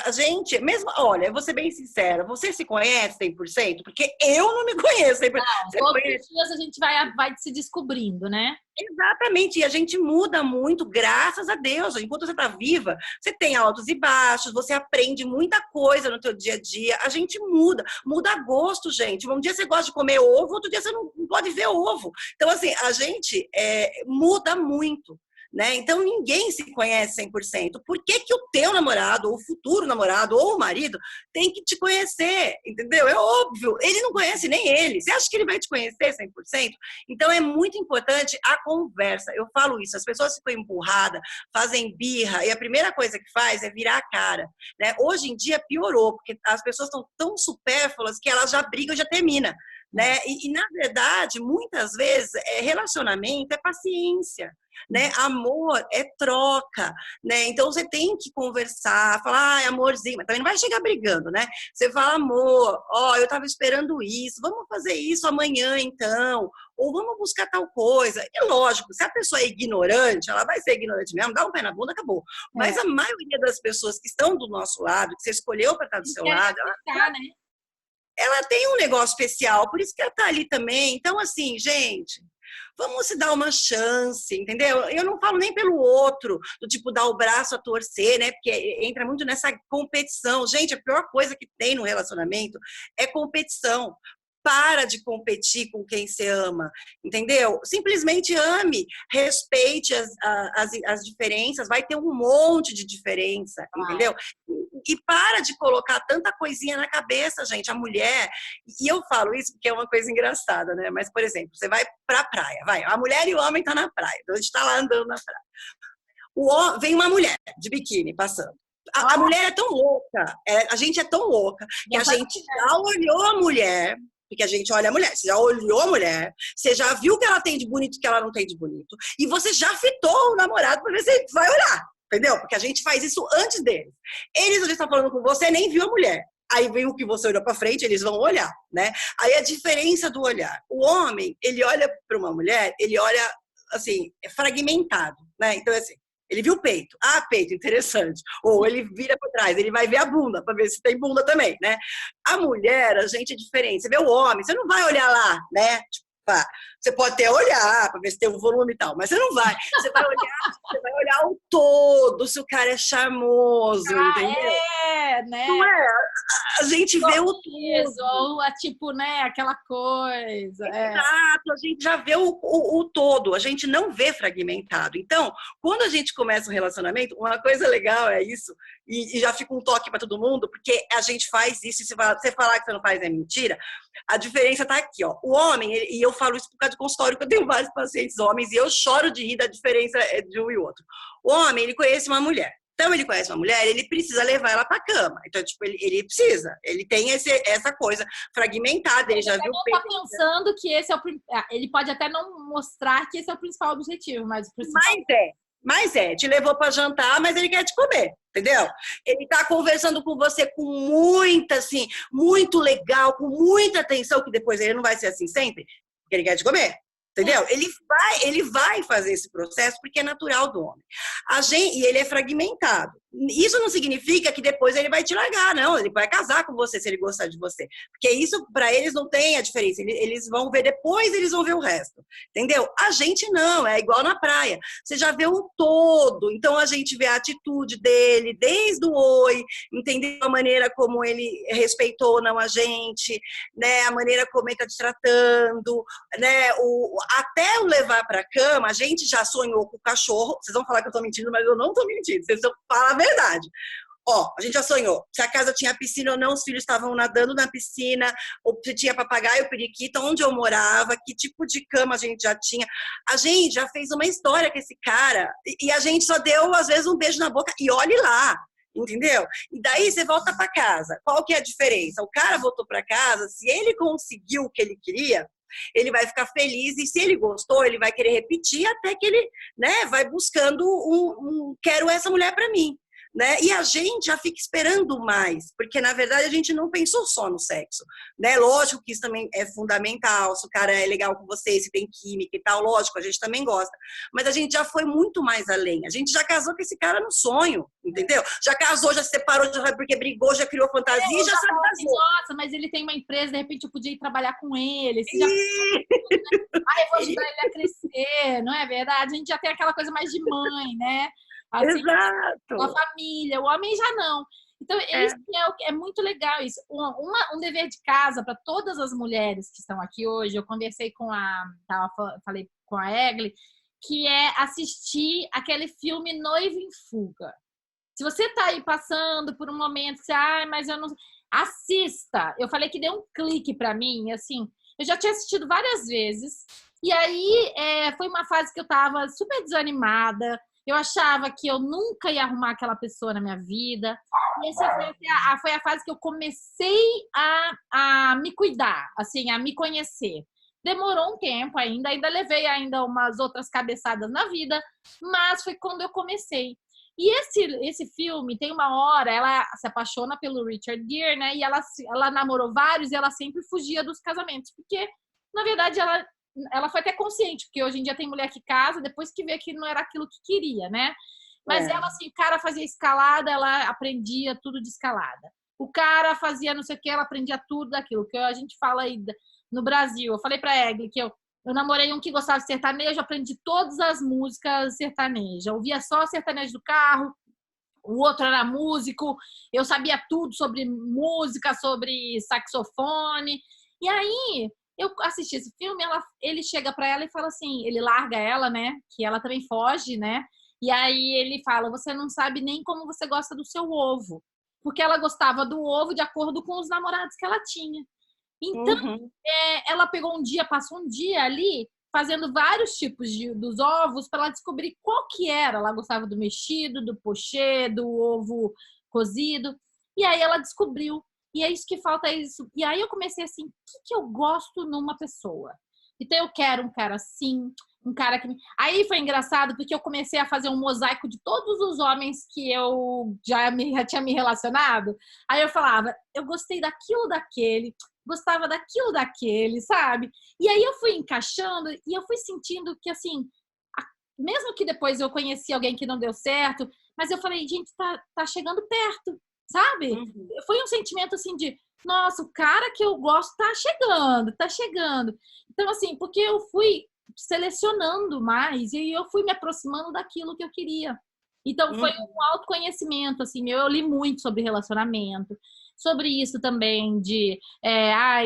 a gente, mesmo, olha, eu vou ser bem sincera, você se conhece 100%? Porque eu não me conheço 100%. Todos os dias a gente vai se descobrindo, né? Exatamente, e a gente muda muito, graças a Deus. Enquanto você está viva, você tem altos e baixos, você aprende muita coisa no teu dia a dia, a gente muda gosto, gente. Um dia você gosta de comer ovo, outro dia você não pode ver ovo. Então, assim, a gente muda muito. Né? Então, ninguém se conhece 100%. Por que que o teu namorado, ou o futuro namorado, ou o marido, tem que te conhecer? Entendeu? É óbvio. Ele não conhece nem ele. Você acha que ele vai te conhecer 100%? Então, é muito importante a conversa. Eu falo isso. As pessoas ficam empurradas, fazem birra, e a primeira coisa que faz é virar a cara. Né? Hoje em dia, piorou, porque as pessoas estão tão supérfluas que elas já brigam e já terminam. Né? E, na verdade, muitas vezes, relacionamento é paciência. Né? Amor é troca, né? Então você tem que conversar, falar, amorzinho, mas também não vai chegar brigando, né? Você fala, amor, eu tava esperando isso, vamos fazer isso amanhã então, ou vamos buscar tal coisa. E lógico, se a pessoa é ignorante, ela vai ser ignorante mesmo, dá um pé na bunda, acabou. Mas a maioria das pessoas que estão do nosso lado, que você escolheu para estar do seu lado, ela tem um negócio especial, por isso que ela tá ali também. Então, assim, gente, vamos se dar uma chance, entendeu? Eu não falo nem pelo outro, do tipo dar o braço a torcer, né? Porque entra muito nessa competição. Gente, a pior coisa que tem no relacionamento é competição. Para de competir com quem você ama, entendeu? Simplesmente ame, respeite as diferenças, vai ter um monte de diferença, entendeu? E para de colocar tanta coisinha na cabeça, gente. A mulher, e eu falo isso porque é uma coisa engraçada, né? Mas, por exemplo, você vai pra praia, a mulher e o homem tá na praia, então a gente tá lá andando na praia. Vem uma mulher de biquíni passando. A mulher é tão louca, a gente é tão louca, que a gente já olhou a mulher, porque a gente olha a mulher, você já olhou a mulher, você já viu o que ela tem de bonito e o que ela não tem de bonito, e você já fitou o namorado para ver se ele vai olhar, entendeu? Porque a gente faz isso antes deles. Eles, às vezes, estão falando com você, nem viu a mulher. Aí vem o que você olhou para frente, eles vão olhar, né? Aí a diferença do olhar. O homem, ele olha para uma mulher, ele olha, assim, fragmentado, né? Então, assim, ele viu o peito. Peito, interessante. Ou ele vira para trás, ele vai ver a bunda, para ver se tem bunda também, né? A mulher, a gente é diferente. Você vê o homem, você não vai olhar lá, né? Tipo, você pode até olhar para ver se tem um volume e tal, mas você não vai. Você vai olhar o todo, se o cara é charmoso, entendeu? Né? Não é? A gente vê o todo. Ou tipo, né, aquela coisa. Exato, a gente já vê o todo, a gente não vê fragmentado. Então, quando a gente começa um relacionamento, uma coisa legal é isso, e já fica um toque para todo mundo, porque a gente faz isso, e se você falar que você não faz é mentira, a diferença tá aqui, ó. O homem, e eu falo isso por causa de consultório, que eu tenho vários pacientes homens, e eu choro de rir da diferença de um e outro. O homem, ele conhece uma mulher. Então, ele conhece uma mulher, ele precisa levar ela para a cama. Então, tipo, ele precisa. Ele tem essa coisa fragmentada, ele já viu o peito. Ele tá pensando que esse é o... Ele pode até não mostrar que esse é o principal objetivo, mas o principal... Mas te levou para jantar, mas ele quer te comer, entendeu? Ele tá conversando com você com muita, assim, muito legal, com muita atenção, que depois ele não vai ser assim sempre, porque ele quer te comer. Entendeu? Ele vai fazer esse processo porque é natural do homem. E ele é fragmentado. Isso não significa que depois ele vai te largar, não. Ele vai casar com você se ele gostar de você. Porque isso, para eles, não tem a diferença. Eles vão ver depois, eles vão ver o resto. Entendeu? A gente não, é igual na praia. Você já vê o todo. Então, a gente vê a atitude dele, desde o oi, entendeu? A maneira como ele respeitou ou não a gente, né? A maneira como ele está te tratando, né? Até o levar para a cama, a gente já sonhou com o cachorro. Vocês vão falar que eu estou mentindo, mas eu não estou mentindo. Vocês vão falar a verdade. Ó, a gente já sonhou se a casa tinha piscina ou não, os filhos estavam nadando na piscina, ou se tinha papagaio, periquita, onde eu morava, que tipo de cama a gente já tinha. A gente já fez uma história com esse cara e a gente só deu, às vezes, um beijo na boca e olhe lá. Entendeu? E daí você volta para casa. Qual que é a diferença? O cara voltou para casa, se ele conseguiu o que ele queria, ele vai ficar feliz e se ele gostou, ele vai querer repetir até que ele, né, vai buscando quero essa mulher para mim. Né? E a gente já fica esperando mais, porque na verdade a gente não pensou só no sexo, né? Lógico que isso também é fundamental, se o cara é legal com você, se tem química e tal, lógico, a gente também gosta, mas a gente já foi muito mais além, a gente já casou com esse cara no sonho, entendeu? Já casou, já se separou, já porque brigou, já criou fantasia, já se casou. Assim, nossa, mas ele tem uma empresa, de repente eu podia ir trabalhar com ele, já... eu vou ajudar ele a crescer, não é verdade? A gente já tem aquela coisa mais de mãe, né? Assim, exato. A família, o homem já não. Então, isso é muito legal. Isso. Um dever de casa para todas as mulheres que estão aqui hoje, eu conversei falei com a Egli, que é assistir aquele filme Noiva em Fuga. Se você está aí passando por um momento, mas eu não... Assista! Eu falei que deu um clique para mim, assim, eu já tinha assistido várias vezes, e aí foi uma fase que eu estava super desanimada, eu achava que eu nunca ia arrumar aquela pessoa na minha vida. E essa foi a fase que eu comecei a me cuidar, assim, a me conhecer. Demorou um tempo ainda levei ainda umas outras cabeçadas na vida, mas foi quando eu comecei. E esse filme, tem uma hora, ela se apaixona pelo Richard Gere, né? E ela namorou vários e ela sempre fugia dos casamentos, porque, na verdade, ela foi até consciente, porque hoje em dia tem mulher que casa depois que vê que não era aquilo que queria, né? Mas ela, assim, o cara fazia escalada, ela aprendia tudo de escalada. O cara fazia não sei o que, ela aprendia tudo daquilo, que a gente fala aí no Brasil. Eu falei pra Egli que eu namorei um que gostava de sertanejo, aprendi todas as músicas sertanejas. Eu ouvia só sertanejo do carro, o outro era músico, eu sabia tudo sobre música, sobre saxofone. E aí... eu assisti esse filme, ele chega pra ela e fala assim, ele larga ela, né? Que ela também foge, né? E aí ele fala, você não sabe nem como você gosta do seu ovo. Porque ela gostava do ovo de acordo com os namorados que ela tinha. Então, ela pegou passou um dia ali, fazendo vários tipos dos ovos para ela descobrir qual que era. Ela gostava do mexido, do pochê, do ovo cozido. E aí ela descobriu. E é isso que falta, isso. E aí eu comecei assim, o que eu gosto numa pessoa? Então eu quero um cara assim, um cara que... Aí foi engraçado, porque eu comecei a fazer um mosaico de todos os homens que eu já tinha me relacionado. Aí eu falava, eu gostei daquilo, daquele, gostava daquilo, daquele, sabe? E aí eu fui encaixando e eu fui sentindo que, assim, mesmo que depois eu conheci alguém que não deu certo, mas eu falei, gente, tá chegando perto. Sabe? Foi um sentimento assim de, nossa, o cara que eu gosto tá chegando. Então, assim, porque eu fui selecionando mais e eu fui me aproximando daquilo que eu queria. Então, foi um autoconhecimento, assim, eu li muito sobre relacionamento, sobre isso também, de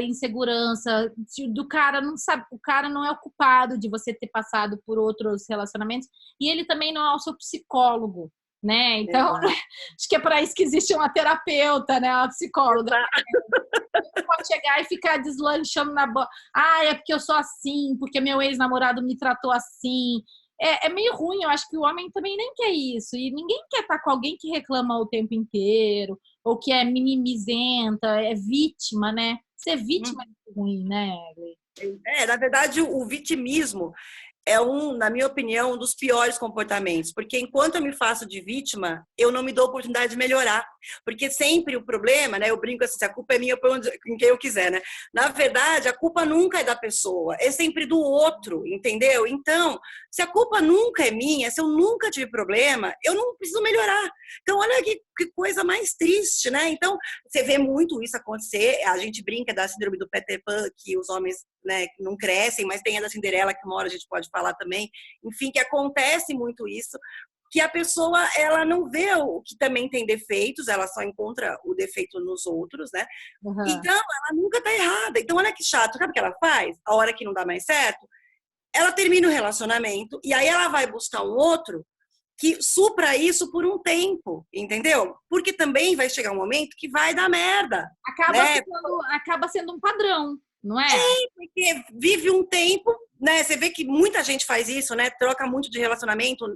insegurança, do cara não sabe, o cara não é o culpado de você ter passado por outros relacionamentos, e ele também não é o seu psicólogo. Né? Então, acho que é para isso que existe uma terapeuta, né? Uma psicóloga. Você pode chegar e ficar deslanchando na boca. É porque eu sou assim, porque meu ex-namorado me tratou assim. É meio ruim, eu acho que o homem também nem quer isso. E ninguém quer estar com alguém que reclama o tempo inteiro, ou que é mimizenta, é vítima, né? Ser vítima é muito ruim, né? Na verdade, o vitimismo na minha opinião, um dos piores comportamentos, porque enquanto eu me faço de vítima, eu não me dou oportunidade de melhorar, porque sempre o problema, né, eu brinco assim, se a culpa é minha, eu ponho em quem eu quiser, né? Na verdade, a culpa nunca é da pessoa, é sempre do outro, entendeu? Então, se a culpa nunca é minha, se eu nunca tive problema, eu não preciso melhorar. Então, olha que coisa mais triste, né? Então, você vê muito isso acontecer, a gente brinca da síndrome do Peter Pan, que os homens, né, não crescem, mas tem a da Cinderela, que uma hora a gente pode falar também, enfim, que acontece muito isso, que a pessoa, ela não vê o que também tem defeitos, ela só encontra o defeito nos outros, né? Uhum. Então, ela nunca tá errada. Então, olha que chato, sabe o que ela faz? A hora que não dá mais certo, ela termina o relacionamento e aí ela vai buscar um outro que supra isso por um tempo, entendeu? Porque também vai chegar um momento que vai dar merda, né? Acaba sendo um padrão, não é? Porque vive um tempo, né? Você vê que muita gente faz isso, né? Troca muito de relacionamento,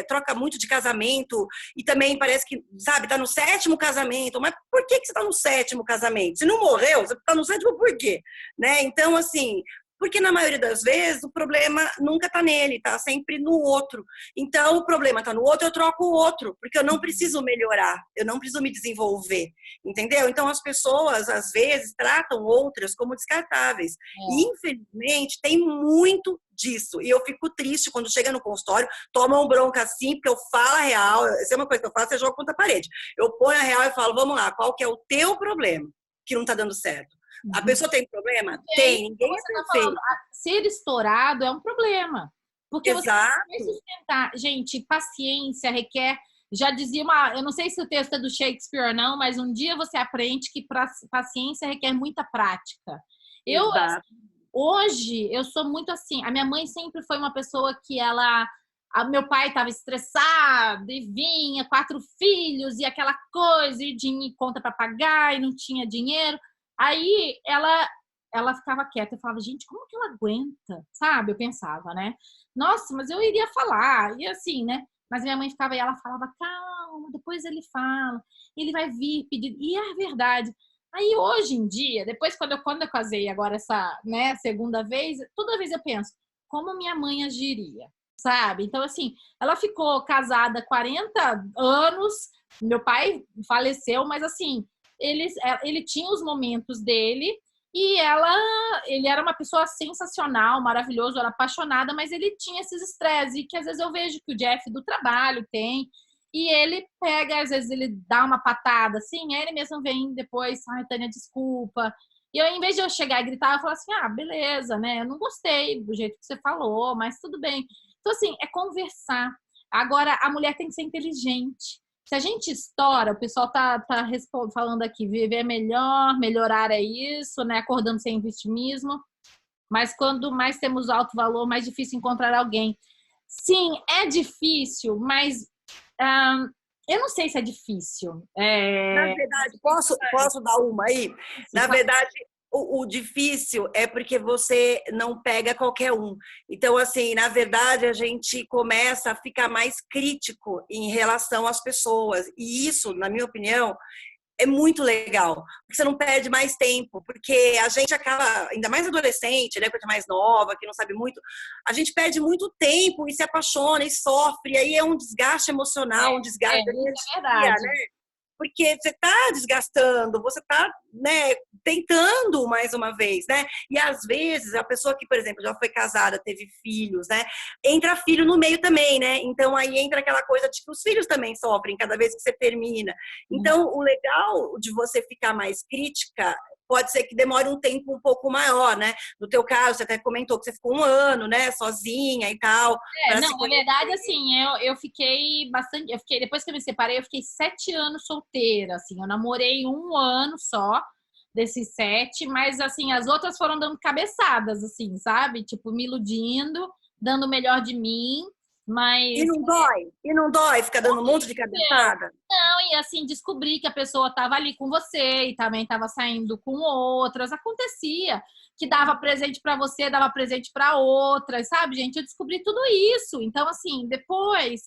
troca muito de casamento, e também parece que, sabe, tá no 7º casamento. Mas por que você tá no 7º casamento? Se não morreu, você tá no 7º por quê? Né? Então, assim, porque na maioria das vezes o problema nunca tá nele, tá sempre no outro. Então, o problema tá no outro, eu troco o outro, porque eu não preciso melhorar, eu não preciso me desenvolver, entendeu? Então, as pessoas, às vezes, tratam outras como descartáveis. E, infelizmente, tem muito disso. E eu fico triste quando chega no consultório, tomam bronca assim, porque eu falo a real. Essa é uma coisa que eu faço, eu jogo contra a parede. Eu ponho a real e falo, vamos lá, qual que é o teu problema que não tá dando certo? A pessoa tem problema? Tem. Ninguém é Você está falando, perfeito. ser estourado é um problema. Porque você Exato. vai sustentar. Gente, paciência requer. Já dizia eu não sei se o texto é do Shakespeare ou não, mas um dia você aprende que paciência requer muita prática. Exato. Hoje, eu sou muito assim. A minha mãe sempre foi uma pessoa que meu pai estava estressado e vinha, 4 filhos e aquela coisa, e tinha conta para pagar e não tinha dinheiro. Aí ela ficava quieta. Eu falava, gente, como que ela aguenta? Sabe? Eu pensava, né? Nossa, mas eu iria falar. E assim, né? Mas minha mãe ficava e ela falava, calma, depois ele fala. Ele vai vir pedir. E é verdade. Aí hoje em dia, depois quando eu casei agora essa, né, segunda vez, toda vez eu penso, como minha mãe agiria? Sabe? Então, assim, ela ficou casada 40 anos, meu pai faleceu, mas assim, ele tinha os momentos dele e ele era uma pessoa sensacional, maravilhoso, era apaixonada, mas ele tinha esses estresses e que às vezes eu vejo que o Jeff do trabalho tem, e ele pega, às vezes ele dá uma patada assim, aí ele mesmo vem depois, ai, Tânia, desculpa. E eu, em vez de eu chegar e gritar, eu falo assim, beleza, né? Eu não gostei do jeito que você falou, mas tudo bem. Então, assim, é conversar. Agora, a mulher tem que ser inteligente. Se a gente estoura, o pessoal tá falando aqui, viver é melhor, melhorar é isso, né? Acordando sem vitimismo. Mas quando mais temos alto valor, mais difícil encontrar alguém. Sim, é difícil, mas eu não sei se é difícil. Na verdade, posso dar uma aí? Na verdade, o difícil é porque você não pega qualquer um. Então, assim, na verdade, a gente começa a ficar mais crítico em relação às pessoas. E isso, na minha opinião, é muito legal, porque você não perde mais tempo, porque a gente acaba, ainda mais adolescente, né, coisa mais nova, que não sabe muito, a gente perde muito tempo e se apaixona e sofre, e aí é um desgaste emocional, um desgaste de isso é energia, verdade. né? Porque você está desgastando, você está, né, tentando mais uma vez, né? E às vezes a pessoa que, por exemplo, já foi casada, teve filhos, né? Entra filho no meio também, né? Então aí entra aquela coisa de que os filhos também sofrem cada vez que você termina. Então o legal de você ficar mais crítica pode ser que demore um tempo um pouco maior, né? No teu caso, você até comentou que você ficou 1 ano, né, sozinha e tal. Não, na verdade, assim, eu fiquei bastante. Depois que eu me separei, eu fiquei 7 anos solteira. Assim, eu namorei 1 ano só desses 7, mas assim, as outras foram dando cabeçadas, assim, sabe? Tipo, me iludindo, dando o melhor de mim, mas. E não dói ficar dando um monte de cabeçada? Não, e assim, descobri que a pessoa estava ali com você e também estava saindo com outras. Acontecia que dava presente para você, dava presente para outras, sabe, gente? Eu descobri tudo isso. Então, assim, depois.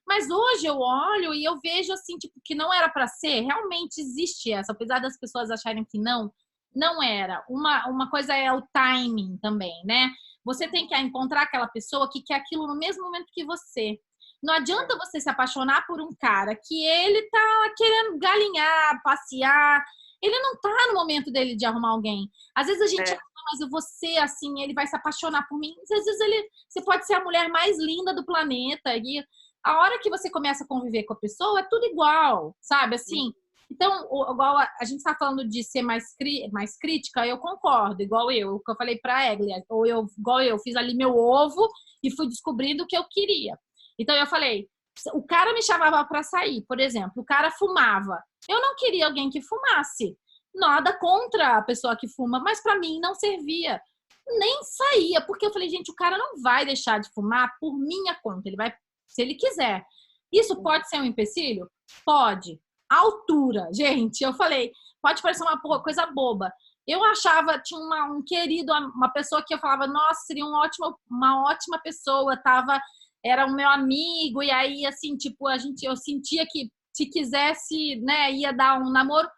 Mas hoje eu olho e eu vejo, assim, tipo, que não era para ser. Realmente existe essa, apesar das pessoas acharem que não era. Uma coisa é o timing também, né? você tem que encontrar aquela pessoa que quer aquilo no mesmo momento que você. Não adianta você se apaixonar por um cara que ele tá querendo galinhar, passear. Ele não tá no momento dele de arrumar alguém. Às vezes a gente acha, mas você, assim, ele vai se apaixonar por mim. Às vezes você pode ser a mulher mais linda do planeta. E a hora que você começa a conviver com a pessoa, é tudo igual, sabe? Assim, então, igual a gente está falando de ser mais crítica, eu concordo, igual o que eu falei para a Egli, ou igual eu fiz ali meu ovo e fui descobrindo o que eu queria. Então, eu falei, o cara me chamava para sair, por exemplo, o cara fumava. Eu não queria alguém que fumasse. Nada contra a pessoa que fuma, mas para mim não servia. Nem saía, porque eu falei, gente, o cara não vai deixar de fumar por minha conta, ele vai, se ele quiser. Isso pode ser um empecilho? Pode. Altura, gente, eu falei, pode parecer uma coisa boba. Eu achava, tinha um querido, uma pessoa que eu falava, nossa, seria uma ótima pessoa, era o meu amigo, e aí, assim, tipo, eu sentia que se quisesse, né, ia dar um namoro,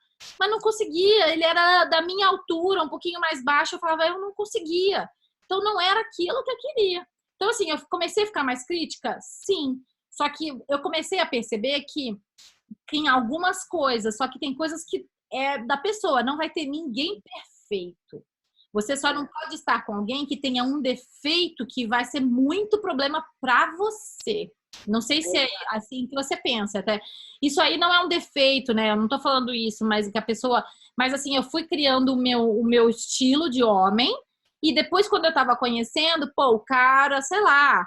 mas não conseguia, ele era da minha altura, um pouquinho mais baixo, eu falava, eu não conseguia. Então, não era aquilo que eu queria. Então, assim, eu comecei a ficar mais crítica? Sim. Só que eu comecei a perceber que em algumas coisas, só que tem coisas que é da pessoa, não vai ter ninguém perfeito. Você só não pode estar com alguém que tenha um defeito que vai ser muito problema para você. Não sei se é assim que você pensa, até. Isso aí não é um defeito, né? Eu não tô falando isso, mas que a pessoa, mas assim, eu fui criando o meu estilo de homem e depois quando eu tava conhecendo, pô, o cara, sei lá,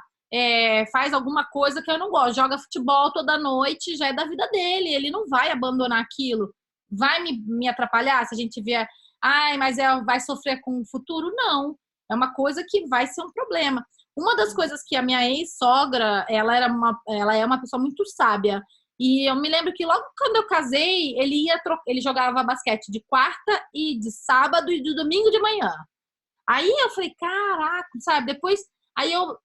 faz alguma coisa que eu não gosto, joga futebol toda noite, já é da vida dele, ele não vai abandonar aquilo. Vai me atrapalhar se a gente vier, ai, mas vai sofrer com o futuro? Não. É uma coisa que vai ser um problema. Uma das coisas que a minha ex-sogra, ela é uma pessoa muito sábia. E eu me lembro que logo quando eu casei, ele jogava basquete de quarta e de sábado e de domingo de manhã. Aí eu falei, caraca, sabe? Depois,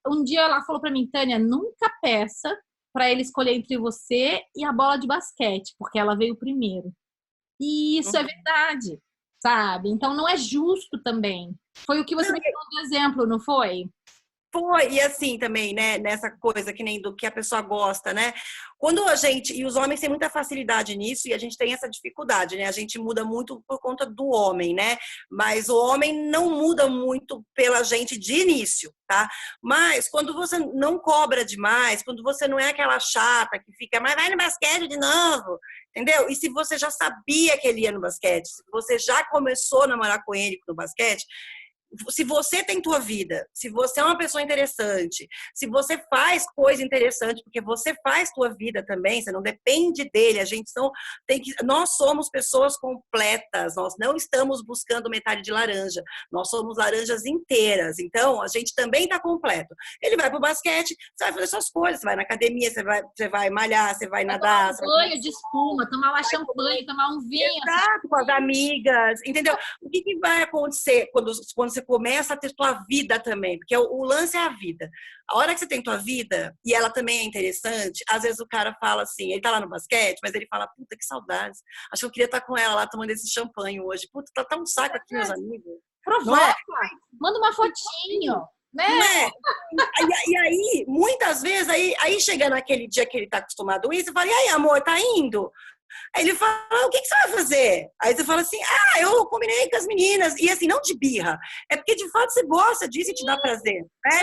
um dia ela falou pra mim, Tânia, nunca peça pra ele escolher entre você e a bola de basquete, porque ela veio primeiro. E isso é verdade, sabe? Então não é justo também. Foi o que você me deu de exemplo, não foi? Foi, e assim também, né, nessa coisa que nem do que a pessoa gosta, né? Quando a gente, e os homens têm muita facilidade nisso, e a gente tem essa dificuldade, né? A gente muda muito por conta do homem, né? Mas o homem não muda muito pela gente de início, tá? Mas quando você não cobra demais, quando você não é aquela chata que fica, mas vai no basquete de novo, entendeu? E se você já sabia que ele ia no basquete, se você já começou a namorar com ele no basquete, se você tem tua vida, se você é uma pessoa interessante, se você faz coisa interessante, porque você faz tua vida também, você não depende dele, nós somos pessoas completas, nós não estamos buscando metade de laranja, nós somos laranjas inteiras, então a gente também está completo. Ele vai pro basquete, você vai fazer suas coisas, você vai na academia, você vai malhar, você vai nadar. Tomar um banho de espuma, tomar uma champanhe, tomar um vinho. Exato, com as amigas, entendeu? O que vai acontecer quando você começa a ter tua vida também? Porque o lance é a vida. A hora que você tem tua vida, e ela também é interessante, às vezes o cara fala assim, ele tá lá no basquete, mas ele fala, puta, que saudades. Acho que eu queria estar com ela lá tomando esse champanhe hoje. Puta, tá um saco aqui, meus amigos. Provoca, manda uma fotinho. Né? Não é? E aí, muitas vezes, aí chega naquele dia que ele tá acostumado a isso, eu falo, e aí, amor, tá indo? Aí ele fala, o que você vai fazer? Aí você fala assim, eu combinei com as meninas. E assim, não de birra. É porque, de fato, você gosta disso e te dá prazer. Né?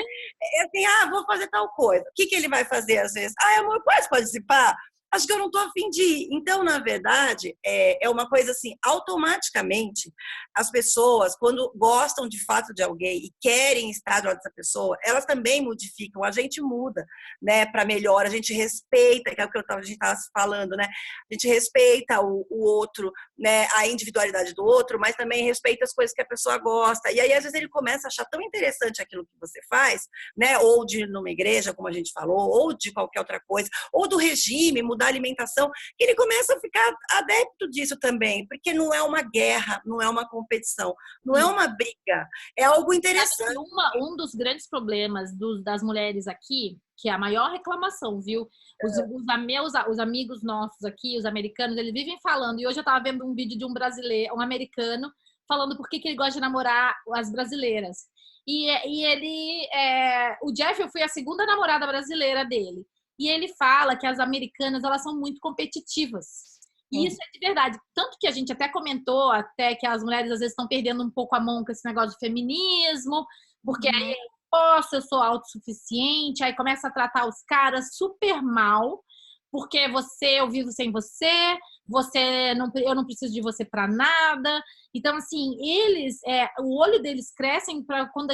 É assim, vou fazer tal coisa. O que ele vai fazer às vezes? Amor, pode participar? Acho que eu não estou a fim de ir. Então, na verdade, é uma coisa assim, automaticamente, as pessoas, quando gostam de fato de alguém e querem estar do lado dessa pessoa, elas também modificam, a gente muda, né, para melhor, a gente respeita, que é o que a gente estava falando, né, a gente respeita o outro, né, a individualidade do outro, mas também respeita as coisas que a pessoa gosta, e aí às vezes ele começa a achar tão interessante aquilo que você faz, né, ou de ir numa igreja, como a gente falou, ou de qualquer outra coisa, ou do regime, mudar a alimentação, que ele começa a ficar adepto disso também, porque não é uma guerra, não é uma competição, não é uma briga, é algo interessante. Um dos grandes problemas das mulheres aqui, que é a maior reclamação, viu? Os amigos nossos aqui, os americanos, eles vivem falando, e hoje eu estava vendo um vídeo de um brasileiro, um americano, falando por que ele gosta de namorar as brasileiras. E ele, o Jeff, eu fui a segunda namorada brasileira dele. E ele fala que as americanas, elas são muito competitivas. E isso é de verdade. Tanto que a gente até comentou até que as mulheres às vezes estão perdendo um pouco a mão com esse negócio de feminismo, porque aí eu sou autossuficiente, aí começa a tratar os caras super mal, porque eu vivo sem você, eu não preciso de você para nada. Então, assim, o olho deles crescem para quando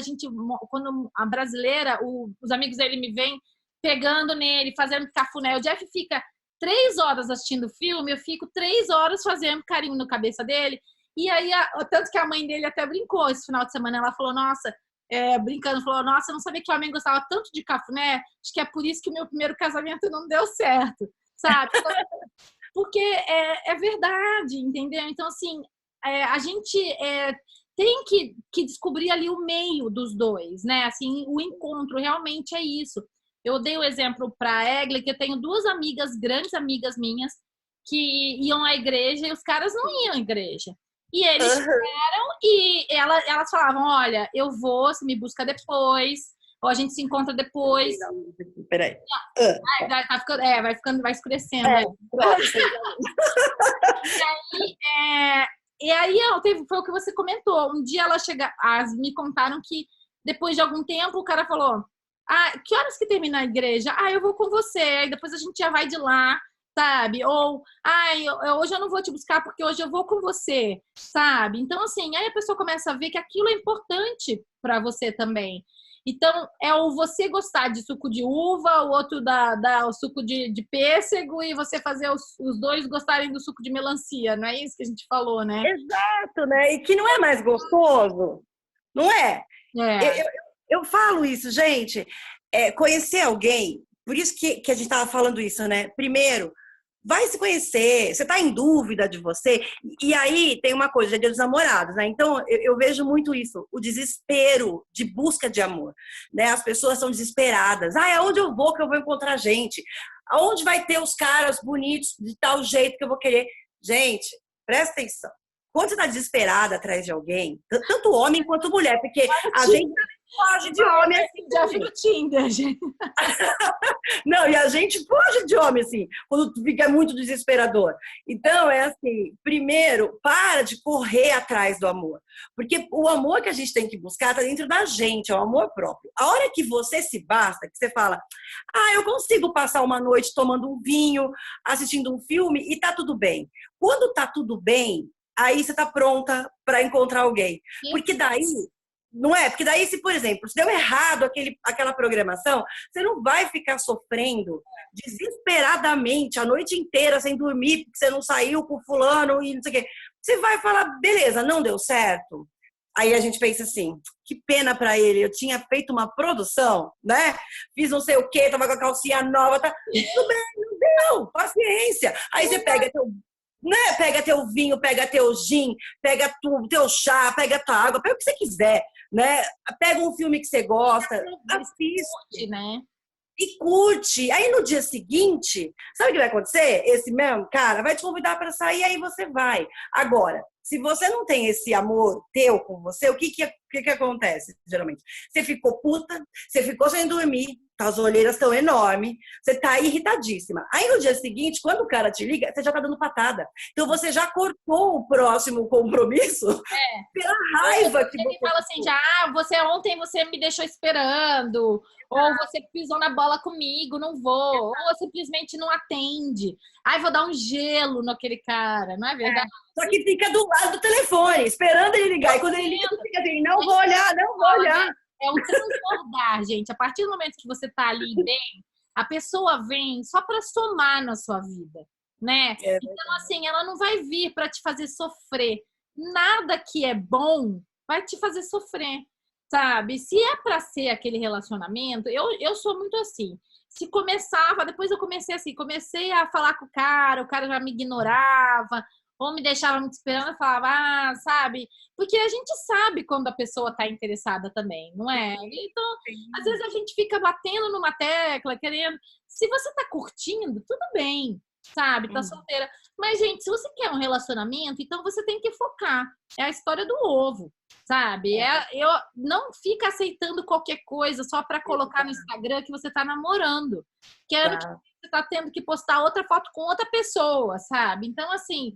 a brasileira, os amigos dele me vêm pegando nele, fazendo cafuné. O Jeff fica 3 horas assistindo o filme, eu fico 3 horas fazendo carinho na cabeça dele. E aí, tanto que a mãe dele até brincou esse final de semana, ela falou, nossa, brincando, falou, nossa, eu não sabia que o homem gostava tanto de cafuné, acho que é por isso que o meu primeiro casamento não deu certo, sabe? Porque é verdade, entendeu? Então, assim, a gente tem que descobrir ali o meio dos dois, né? Assim, o encontro realmente é isso. Eu dei o exemplo para a Egli, que eu tenho 2 amigas, grandes amigas minhas, que iam à igreja e os caras não iam à igreja. E eles tiveram e elas falavam, olha, eu vou, você me busca depois, ou a gente se encontra depois. Peraí. Vai escurecendo. E aí foi o que você comentou. Um dia me contaram que depois de algum tempo o cara falou, que horas que termina a igreja? Eu vou com você, aí depois a gente já vai de lá, sabe? Ou, hoje eu não vou te buscar porque hoje eu vou com você, sabe? Então, assim, aí a pessoa começa a ver que aquilo é importante para você também. Então, é o você gostar de suco de uva, o outro o suco de pêssego e você fazer os dois gostarem do suco de melancia, não é isso que a gente falou, né? Exato, né? E que não é mais gostoso, não é? Eu falo isso, gente, conhecer alguém, por isso que a gente estava falando isso, né? Primeiro, vai se conhecer, você está em dúvida de você, e aí tem uma coisa, é Dia dos Namorados, né? Então, eu vejo muito isso, o desespero de busca de amor, né? As pessoas são desesperadas, aonde eu vou que eu vou encontrar gente? Aonde vai ter os caras bonitos de tal jeito que eu vou querer? Gente, presta atenção. Quando você está desesperada atrás de alguém, tanto homem quanto mulher, porque a gente foge de homem assim. Já vi o Tinder, gente. Não, e a gente foge de homem assim, quando fica muito desesperador. Então, é assim, primeiro, para de correr atrás do amor. Porque o amor que a gente tem que buscar está dentro da gente, é o amor próprio. A hora que você se basta, que você fala, eu consigo passar uma noite tomando um vinho, assistindo um filme e tá tudo bem. Quando tá tudo bem, aí você tá pronta para encontrar alguém. Porque daí, não é? Porque daí, se, por exemplo, se deu errado aquela programação, você não vai ficar sofrendo desesperadamente a noite inteira sem dormir, porque você não saiu com fulano e não sei o quê. Você vai falar, beleza, não deu certo. Aí a gente pensa assim, que pena pra ele, eu tinha feito uma produção, né? Fiz não sei o quê, tava com a calcinha nova, tá? Tudo bem, não deu, paciência. Aí você pega teu vinho, pega teu gin, pega teu chá, pega tua água, pega o que você quiser, né? Pega um filme que você gosta, assiste, né? E curte. Aí no dia seguinte, sabe o que vai acontecer? Esse mesmo cara vai te convidar para sair, aí você vai. Agora, se você não tem esse amor teu com você, o que acontece, geralmente? Você ficou puta, você ficou sem dormir, as olheiras estão enormes, você tá irritadíssima. Aí no dia seguinte, quando o cara te liga, você já tá dando patada. Então você já cortou o próximo compromisso pela raiva que você... Ele fala assim, ontem você me deixou esperando, ou você pisou na bola comigo, não vou, ou simplesmente não atende. Vou dar um gelo naquele cara, não é verdade? Só que fica do lado do telefone, esperando ele ligar. E quando ele liga, você fica assim, não vou olhar. É o transbordar, gente. A partir do momento que você tá ali bem, a pessoa vem só para somar na sua vida, né? Então, assim, ela não vai vir para te fazer sofrer. Nada que é bom vai te fazer sofrer, sabe? Se é para ser aquele relacionamento, eu sou muito assim. Se começava, depois eu comecei a falar com o cara já me ignorava, ou me deixava muito esperando, eu falava, sabe? Porque a gente sabe quando a pessoa tá interessada também, não é? Então, às vezes a gente fica batendo numa tecla, querendo... Se você tá curtindo, tudo bem. sabe? Tá solteira. Mas, gente, se você quer um relacionamento, então você tem que focar. É a história do ovo, sabe? Eu não fica aceitando qualquer coisa só para colocar no Instagram que você tá namorando. Quero que você tá tendo que postar outra foto com outra pessoa, sabe? Então, assim,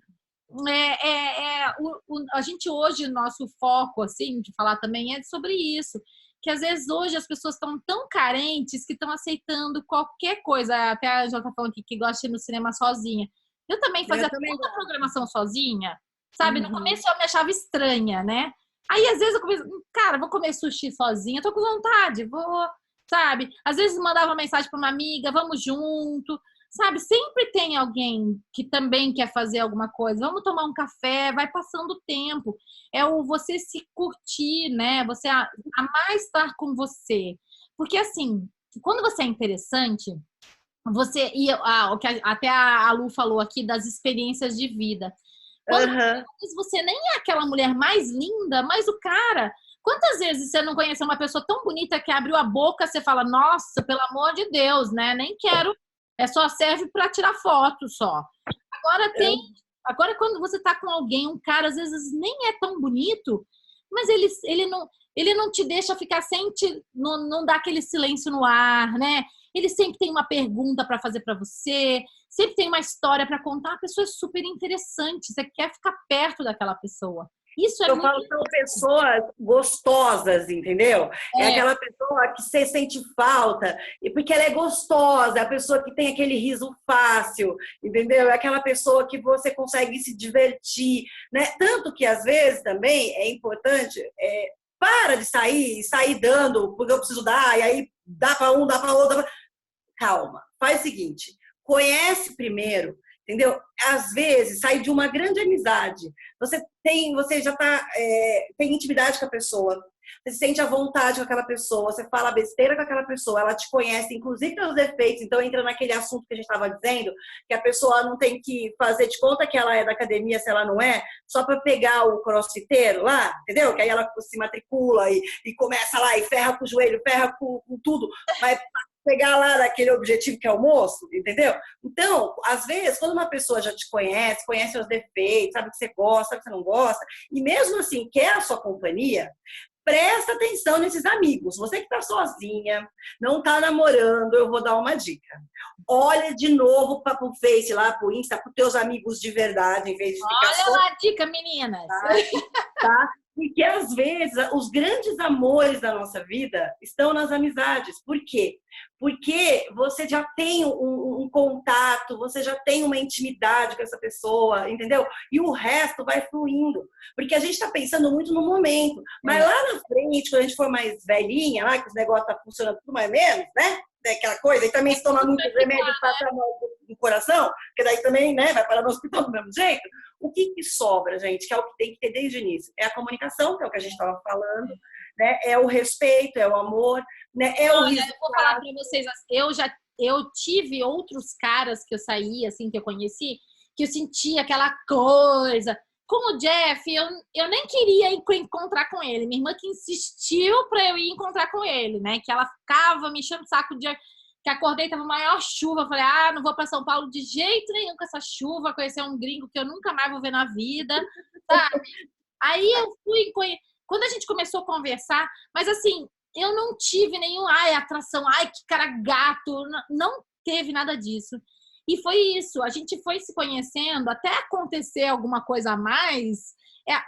a gente hoje, nosso foco, assim, de falar também é sobre isso. Que às vezes hoje as pessoas estão tão carentes que estão aceitando qualquer coisa. Até a Jota tá falando aqui que gosta de ir no cinema sozinha. Eu também fazia toda a programação sozinha, sabe? No começo eu me achava estranha, né? Aí às vezes eu comecei, cara, vou comer sushi sozinha, tô com vontade, vou, sabe? Às vezes mandava mensagem para uma amiga, vamos junto, sabe? Sempre tem alguém que também quer fazer alguma coisa. Vamos tomar um café, vai passando o tempo. É o você se curtir, né? Você amar estar com você. Porque assim, quando você é interessante, você o que até a Lu falou aqui das experiências de vida. Quando você nem é aquela mulher mais linda, mas o cara, quantas vezes você não conheceu uma pessoa tão bonita que abriu a boca, você fala, nossa, pelo amor de Deus, né? Nem quero, só serve para tirar foto só. Agora quando você tá com alguém, um cara às vezes nem é tão bonito, mas ele não te deixa ficar sem não dá aquele silêncio no ar, né? Ele sempre tem uma pergunta para fazer para você, sempre tem uma história para contar. A pessoa é super interessante, você quer ficar perto daquela pessoa. Isso Eu falo que são pessoas gostosas, entendeu? É aquela pessoa que você sente falta, porque ela é gostosa, é a pessoa que tem aquele riso fácil, entendeu? É aquela pessoa que você consegue se divertir, né? Tanto que, às vezes, também é importante, para de sair dando, porque eu preciso dar, e aí dá para um, dá para outro. Calma, faz o seguinte, conhece primeiro, entendeu? Às vezes, sai de uma grande amizade. Você já tem intimidade com a pessoa, você sente a vontade com aquela pessoa, você fala besteira com aquela pessoa, ela te conhece, inclusive pelos defeitos, então entra naquele assunto que a gente estava dizendo, que a pessoa não tem que fazer de conta que ela é da academia se ela não é, só para pegar o crossfiteiro lá, entendeu? Que aí ela se matricula e começa lá e ferra com o joelho, ferra com tudo, mas pegar lá naquele objetivo que é o moço, entendeu? Então, às vezes, quando uma pessoa já te conhece seus defeitos, sabe o que você gosta, sabe o que você não gosta, e mesmo assim quer a sua companhia, presta atenção nesses amigos. Você que está sozinha, não está namorando, eu vou dar uma dica. Olha de novo para o Face, lá para o Insta, para os teus amigos de verdade, em vez de ficar Olha lá a dica, meninas! Tá? Porque, às vezes, os grandes amores da nossa vida estão nas amizades. Por quê? Porque você já tem um contato, você já tem uma intimidade com essa pessoa, entendeu? E o resto vai fluindo. Porque a gente está pensando muito no momento. Mas lá na frente, quando a gente for mais velhinha, lá que os negócios estão funcionando tudo mais ou menos, né? Aquela coisa, e também se toma muito remédio para passar no coração, porque daí também, né, vai parar no hospital do mesmo jeito. O que sobra, gente, que é o que tem que ter desde o início? É a comunicação, que é o que a gente estava falando, né? É o respeito, é o amor, né? Olha, eu vou falar para vocês, eu tive outros caras que eu saí, assim, que eu conheci, que eu sentia aquela coisa. Com o Jeff, eu nem queria encontrar com ele. Minha irmã que insistiu para eu ir encontrar com ele, né? Que ela ficava me enchendo o saco de que acordei, tava maior chuva. Falei, não vou para São Paulo de jeito nenhum com essa chuva, conhecer um gringo que eu nunca mais vou ver na vida, sabe? Aí eu fui, quando a gente começou a conversar, mas assim, eu não tive nenhum, atração, que cara gato, não teve nada disso. E foi isso, a gente foi se conhecendo, até acontecer alguma coisa a mais,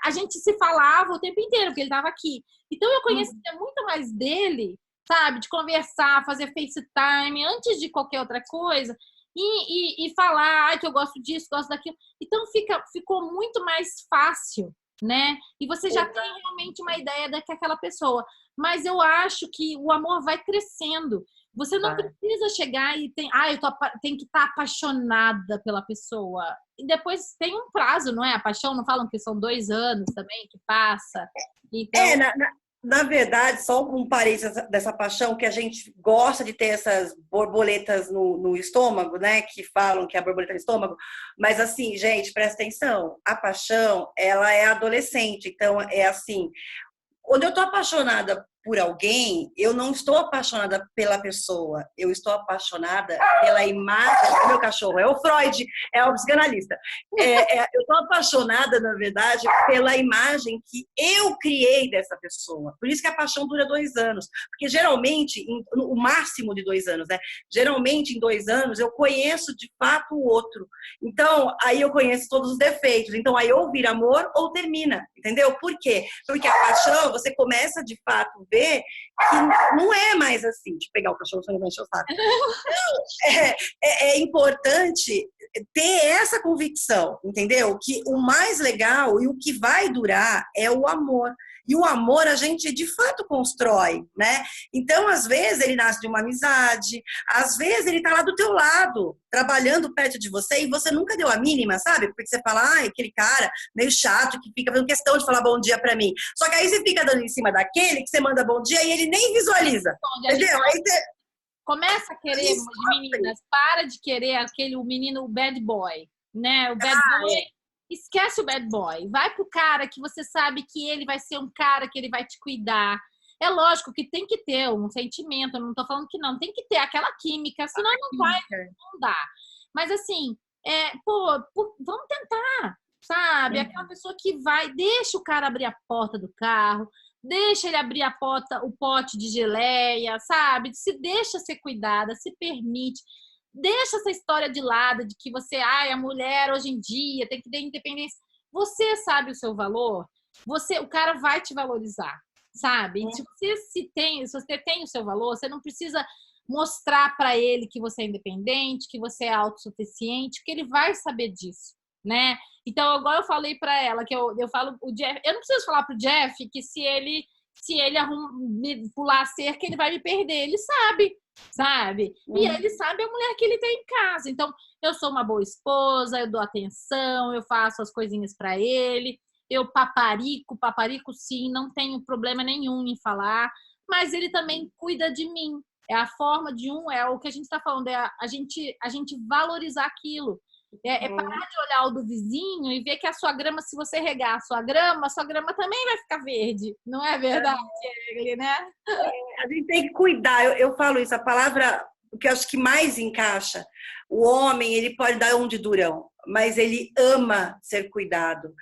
a gente se falava o tempo inteiro, porque ele estava aqui. Então eu conhecia muito mais dele, sabe? De conversar, fazer FaceTime, antes de qualquer outra coisa, e falar que eu gosto disso, gosto daquilo. Então ficou muito mais fácil, né? E você já tem realmente uma ideia daquela pessoa. Mas eu acho que o amor vai crescendo. Você não precisa chegar e tenho que estar apaixonada pela pessoa. E depois tem um prazo, não é? A paixão, não falam que são 2 anos também que passa. Então... Na verdade, só um parênteses dessa paixão, que a gente gosta de ter essas borboletas no estômago, né? Que falam que é a borboleta no estômago. Mas assim, gente, presta atenção. A paixão, ela é adolescente. Então, é assim... Quando eu tô apaixonada por alguém, eu não estou apaixonada pela pessoa, eu estou apaixonada pela imagem. É o meu cachorro, é o Freud, é o psicanalista. Eu estou apaixonada, na verdade, pela imagem que eu criei dessa pessoa. Por isso que a paixão dura 2 anos. Porque geralmente, o máximo de 2 anos, né? Geralmente, em 2 anos, eu conheço de fato o outro. Então, aí eu conheço todos os defeitos. Então, aí ou vira amor ou termina. Entendeu? Por quê? Porque a paixão, você começa de fato ver que não é mais assim. Deixa eu pegar o cachorro, senão não vai encher o saco. É importante ter essa convicção, entendeu? Que o mais legal e o que vai durar é o amor. E o amor a gente de fato constrói, né? Então, às vezes, ele nasce de uma amizade, às vezes ele tá lá do teu lado, trabalhando perto de você, e você nunca deu a mínima, sabe? Porque você fala, aquele cara meio chato que fica fazendo questão de falar bom dia pra mim. Só que aí você fica dando em cima daquele que você manda bom dia e ele nem visualiza, entendeu? Aí você começa a querer, meninas, para de querer o menino, o bad boy, né? O bad boy. Esquece o bad boy. Vai pro cara que você sabe que ele vai ser um cara que ele vai te cuidar. É lógico que tem que ter um sentimento, eu não tô falando que não. Tem que ter aquela química, senão não dá. Mas assim, vamos tentar, sabe? Aquela pessoa que vai, deixa o cara abrir a porta do carro, deixa ele abrir o pote de geleia, sabe? Se deixa ser cuidada, se permite. Deixa essa história de lado, de que você, a mulher hoje em dia tem que ter independência. Você sabe o seu valor, o cara vai te valorizar, sabe? Se você tem o seu valor, você não precisa mostrar para ele que você é independente, que você é autossuficiente, que ele vai saber disso, né? Então, agora eu falei para ela que eu falo o Jeff, eu não preciso falar pro Jeff que se ele pular a cerca, ele vai me perder, ele sabe? E ele sabe a mulher que ele tem em casa. Então, eu sou uma boa esposa, eu dou atenção, eu faço as coisinhas para ele, eu paparico sim, não tenho problema nenhum em falar, mas ele também cuida de mim. É a forma é o que a gente está falando, é a gente valorizar aquilo. Parar de olhar o do vizinho e ver que a sua grama, se você regar a sua grama também vai ficar verde. Não é verdade, né? A gente tem que cuidar. Eu falo isso, a palavra que eu acho que mais encaixa. O homem, ele pode dar um de durão, mas ele ama ser cuidado.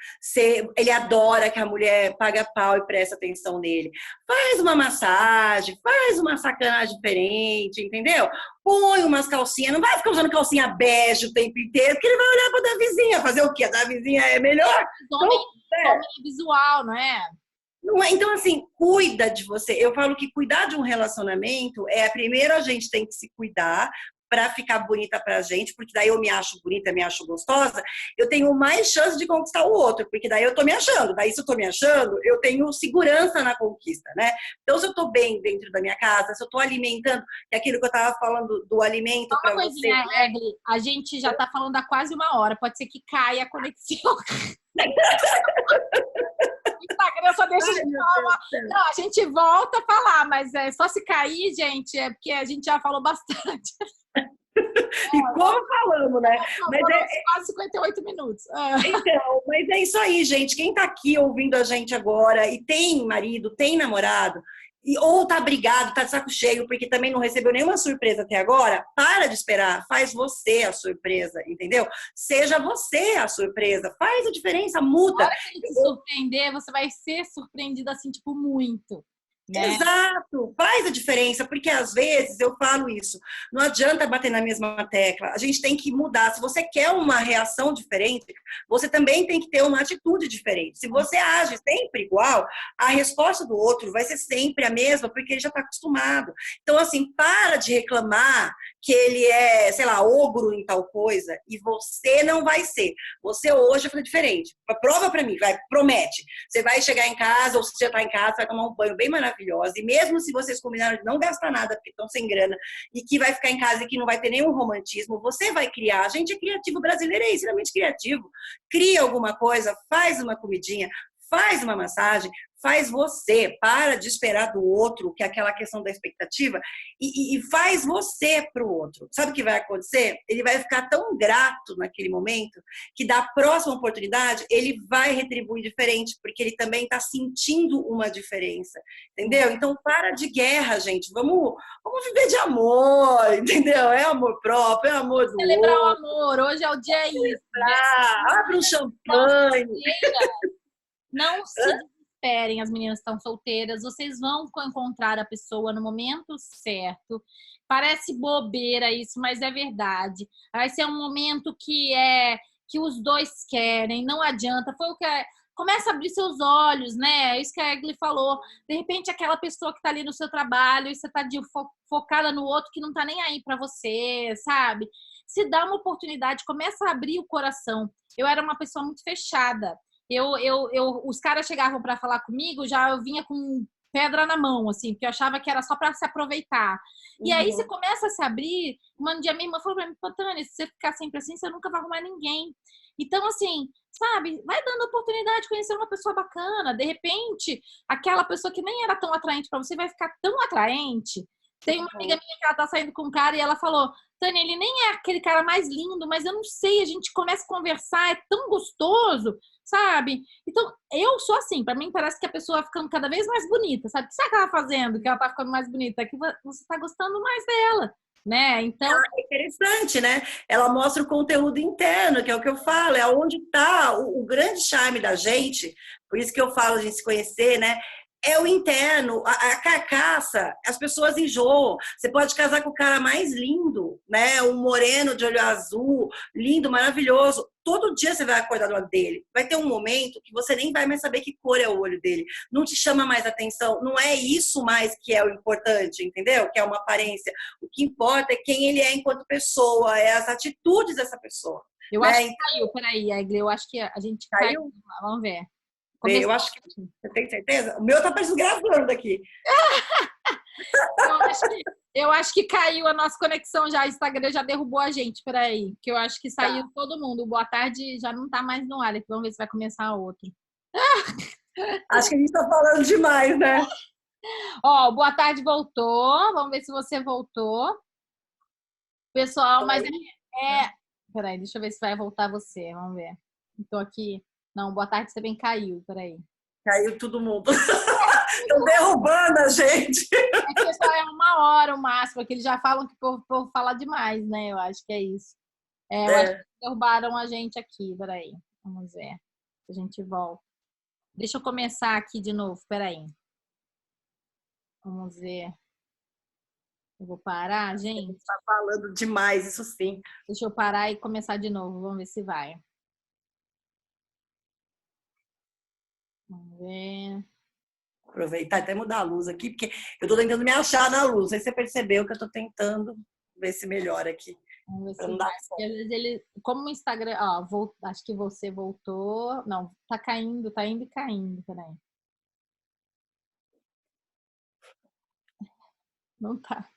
Ele adora que a mulher paga pau e presta atenção nele. Faz uma massagem, faz uma sacanagem diferente, entendeu? Põe umas calcinhas, não vai ficar usando calcinha bege o tempo inteiro, porque ele vai olhar para a da vizinha, fazer o quê? A da vizinha é melhor? Homem visual, não é? Não é? Então, assim, cuida de você. Eu falo que cuidar de um relacionamento primeiro a gente tem que se cuidar para ficar bonita pra gente, porque daí eu me acho bonita, me acho gostosa, eu tenho mais chance de conquistar o outro, porque daí eu tô me achando. Daí, se eu tô me achando, eu tenho segurança na conquista, né? Então, se eu tô bem dentro da minha casa, se eu tô alimentando, que é aquilo que eu tava falando do alimento para você. Egli, a gente já tá falando há quase 1 hora, pode ser que caia a conexão. Instagram só deixa de falar. Não, a gente volta a falar, mas só se cair, gente, é porque a gente já falou bastante. E como falamos, né? Mas quase 58 minutos. Então, mas é isso aí, gente. Quem tá aqui ouvindo a gente agora e tem marido, tem namorado, ou tá brigado, tá de saco cheio, porque também não recebeu nenhuma surpresa até agora, para de esperar, faz você a surpresa, entendeu? Seja você a surpresa, faz a diferença, muda. Na hora que ele te surpreender, você vai ser surpreendida assim, tipo, muito. Né? Exato, faz a diferença, porque às vezes eu falo isso, não adianta bater na mesma tecla, a gente tem que mudar. Se você quer uma reação diferente, você também tem que ter uma atitude diferente. Se você age sempre igual, a resposta do outro vai ser sempre a mesma, porque ele já está acostumado. Então, assim, para de reclamar que ele é, sei lá, ogro em tal coisa, e você não vai ser. Você hoje vai fazer diferente. Prova para mim, vai, promete. Você vai chegar em casa, ou se você já está em casa, vai tomar um banho bem maravilhoso. E mesmo se vocês combinaram de não gastar nada, porque estão sem grana, e que vai ficar em casa e que não vai ter nenhum romantismo, você vai criar. A gente é criativo, brasileiro é extremamente criativo. Cria alguma coisa, faz uma comidinha, faz uma massagem, faz você, para de esperar do outro, que é aquela questão da expectativa, e faz você para o outro. Sabe o que vai acontecer? Ele vai ficar tão grato naquele momento que da próxima oportunidade ele vai retribuir diferente, porque ele também está sentindo uma diferença, entendeu? Então para de guerra, gente, vamos viver de amor, entendeu? É amor próprio, é amor do Celebrar o outro. amor, hoje é o dia isso. Abre um champanhe. Não se desesperem, as meninas estão solteiras, vocês vão encontrar a pessoa no momento certo. Parece bobeira isso, mas é verdade. Vai ser um momento que os dois querem, não adianta. Foi o que começa a abrir seus olhos, né? Isso que a Egli falou. De repente, aquela pessoa que está ali no seu trabalho e você está focada no outro que não está nem aí para você, sabe? Se dá uma oportunidade, começa a abrir o coração. Eu era uma pessoa muito fechada. Os caras chegavam para falar comigo, já eu vinha com pedra na mão, assim, porque eu achava que era só para se aproveitar. E aí você começa a se abrir. Um dia minha irmã falou para mim, Tânia, se você ficar sempre assim, você nunca vai arrumar ninguém. Então, assim, sabe, vai dando oportunidade de conhecer uma pessoa bacana. De repente, aquela pessoa que nem era tão atraente para você vai ficar tão atraente. Tem uma amiga minha que ela tá saindo com um cara e ela falou, Tânia, ele nem é aquele cara mais lindo, mas eu não sei, a gente começa a conversar, é tão gostoso, sabe? Então, eu sou assim, pra mim parece que a pessoa vai ficando cada vez mais bonita, sabe? O que ela tá fazendo que ela tá ficando mais bonita? É que você tá gostando mais dela, né? Então... É interessante, né? Ela mostra o conteúdo interno, que é o que eu falo, é onde tá o grande charme da gente, por isso que eu falo de se conhecer, né? É o interno, a carcaça, as pessoas enjoam. Você pode casar com o cara mais lindo, né? Um moreno de olho azul, lindo, maravilhoso. Todo dia você vai acordar do lado dele. Vai ter um momento que você nem vai mais saber que cor é o olho dele. Não te chama mais atenção. Não é isso mais que é o importante, entendeu? Que é uma aparência. O que importa é quem ele é enquanto pessoa, é as atitudes dessa pessoa. Eu acho que caiu, peraí, Egli, eu acho que a gente caiu. Vamos ver. Começou. Eu acho que você tem certeza? O meu tá parecendo gravando aqui. Eu acho que caiu a nossa conexão já. O Instagram já derrubou a gente. Peraí, que eu acho que saiu todo mundo. Boa tarde já não tá mais no ar. Vamos ver se vai começar outro. Acho que a gente tá falando demais, né? Ó, boa tarde voltou. Vamos ver se você voltou. Pessoal, mas peraí, deixa eu ver se vai voltar você. Vamos ver. Tô aqui. Não, boa tarde, você bem caiu, peraí. Caiu todo mundo. Estão derrubando a gente. É que só é 1 hora o máximo, porque eles já falam que o povo fala demais, né? Eu acho que é isso. Eu acho que derrubaram a gente aqui, peraí. Vamos ver. A gente volta. Deixa eu começar aqui de novo, peraí. Vamos ver. Eu vou parar, gente? Tá falando demais, isso sim. Deixa eu parar e começar de novo, vamos ver se vai. Vamos ver. Aproveitar e até mudar a luz aqui, porque eu tô tentando me achar na luz. Aí você percebeu que eu tô tentando ver se melhora aqui. Vamos ver se vai. Porque às vezes ele, como o Instagram, ó, acho que você voltou. Não, tá caindo, tá indo e caindo, peraí. Não tá.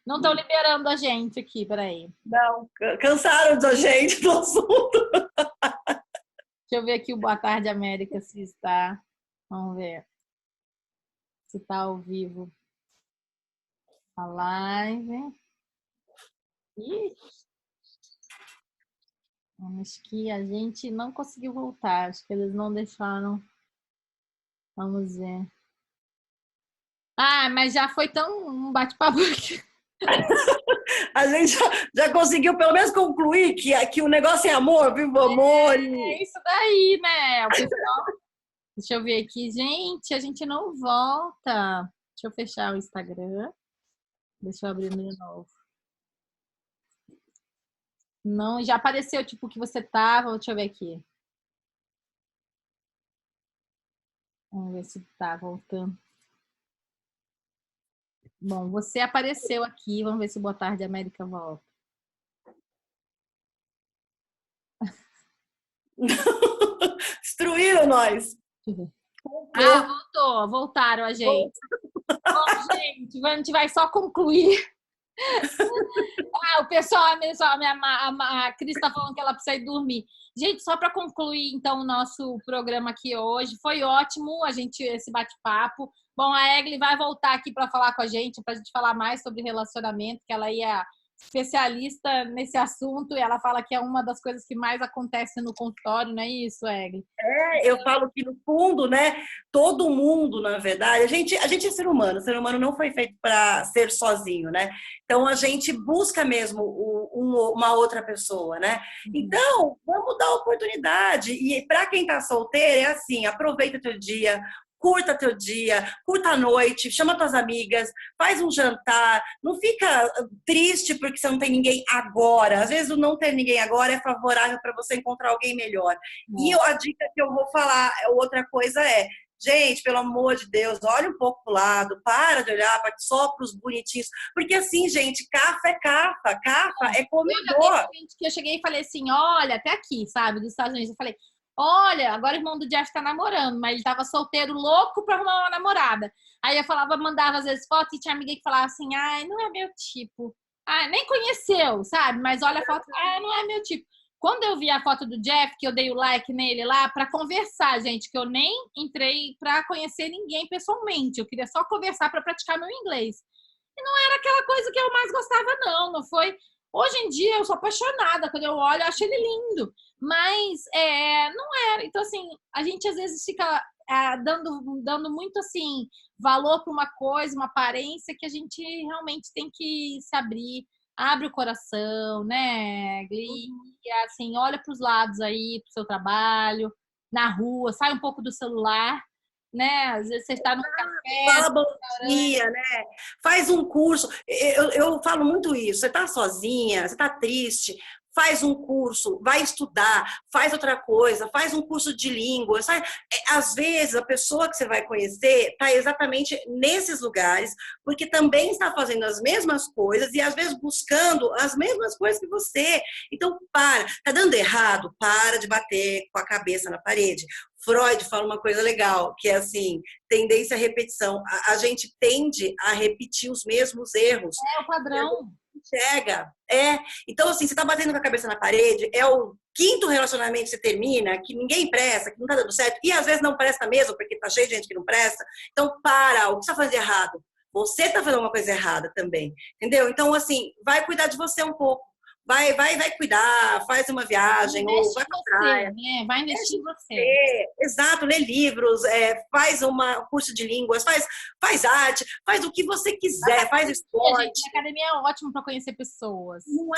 Não estão liberando a gente aqui, peraí. Não, cansaram da gente do assunto. Deixa eu ver aqui o Boa Tarde América se está. Vamos ver. Se está ao vivo. A live. Ih. Acho que a gente não conseguiu voltar. Acho que eles não deixaram. Vamos ver. Ah, mas já foi tão um bate-papo aqui. A gente já conseguiu pelo menos concluir que o negócio é amor, viva o amor. É isso daí, né? O pessoal... Deixa eu ver aqui. Gente, a gente não volta. Deixa eu fechar o Instagram. Deixa eu abrir de novo. Não, já apareceu tipo que você tava. Deixa eu ver aqui. Vamos ver se tá voltando. Bom, você apareceu aqui. Vamos ver se o Boa Tarde América volta. Destruíram nós. Voltou. Voltaram a gente. Bom, gente, a gente vai só concluir Ah, o pessoal, a Cris está falando que ela precisa ir dormir. Gente, só para concluir, então, o nosso programa aqui hoje, foi ótimo esse bate-papo. Bom, a Egli vai voltar aqui para falar com a gente falar mais sobre relacionamento, que ela é especialista nesse assunto e ela fala que é uma das coisas que mais acontece no consultório, não é isso, Egli? Eu falo que, no fundo, né, todo mundo, na verdade, a gente é ser humano. O ser humano não foi feito para ser sozinho, né? Então, a gente busca mesmo uma outra pessoa, né? Então, vamos dar oportunidade. E para quem está solteiro, é assim, aproveita teu dia, curta a noite, chama tuas amigas, faz um jantar, não fica triste porque você não tem ninguém agora. Às vezes o não ter ninguém agora é favorável para você encontrar alguém melhor. E a dica que eu vou falar, outra coisa é, gente, pelo amor de Deus, olha um pouco pro lado, para de olhar só para os bonitinhos, porque assim, gente, cafa é cafa, cafa é comedor. Que eu cheguei e falei assim, olha, até aqui, sabe, dos Estados Unidos, eu falei, olha, agora o irmão do Jeff tá namorando, mas ele tava solteiro, louco pra arrumar uma namorada. Aí eu mandava às vezes foto e tinha amiga que falava assim, ai, não é meu tipo. Ah, nem conheceu, sabe? Mas olha a foto, não é meu tipo. Quando eu vi a foto do Jeff, que eu dei o like nele lá pra conversar, gente, que eu nem entrei pra conhecer ninguém pessoalmente. Eu queria só conversar pra praticar meu inglês. E não era aquela coisa que eu mais gostava, não foi. Hoje em dia eu sou apaixonada, quando eu olho, eu acho ele lindo. Mas não era. Então, assim, a gente às vezes fica dando muito assim valor para uma coisa, uma aparência que a gente realmente tem que se abrir. Abre o coração, né, Gli? Assim, olha para os lados aí, para o seu trabalho, na rua, sai um pouco do celular, né? Às vezes você está no café. Fala bom dia, né? Faz um curso. Eu falo muito isso. Você está sozinha, você está triste, faz um curso, vai estudar, faz outra coisa, faz um curso de língua. Sabe? Às vezes, a pessoa que você vai conhecer está exatamente nesses lugares, porque também está fazendo as mesmas coisas e, às vezes, buscando as mesmas coisas que você. Então, tá dando errado, para de bater com a cabeça na parede. Freud fala uma coisa legal, que é assim, tendência à repetição. A gente tende a repetir os mesmos erros. É o padrão. Chega. Então, assim, você tá batendo com a cabeça na parede, é o quinto relacionamento que você termina, que ninguém presta, que não tá dando certo, e às vezes não presta mesmo, porque tá cheio de gente que não presta. Então, o que você tá fazendo de errado? Você tá fazendo uma coisa errada também, entendeu? Então, assim, vai cuidar de você um pouco. Vai cuidar, faz uma viagem, ou vai pra praia. Né? Vai investir em você. Exato, lê livros, faz um curso de línguas, faz arte, faz o que você quiser, faz esporte. Gente, a academia é ótimo para conhecer pessoas. Não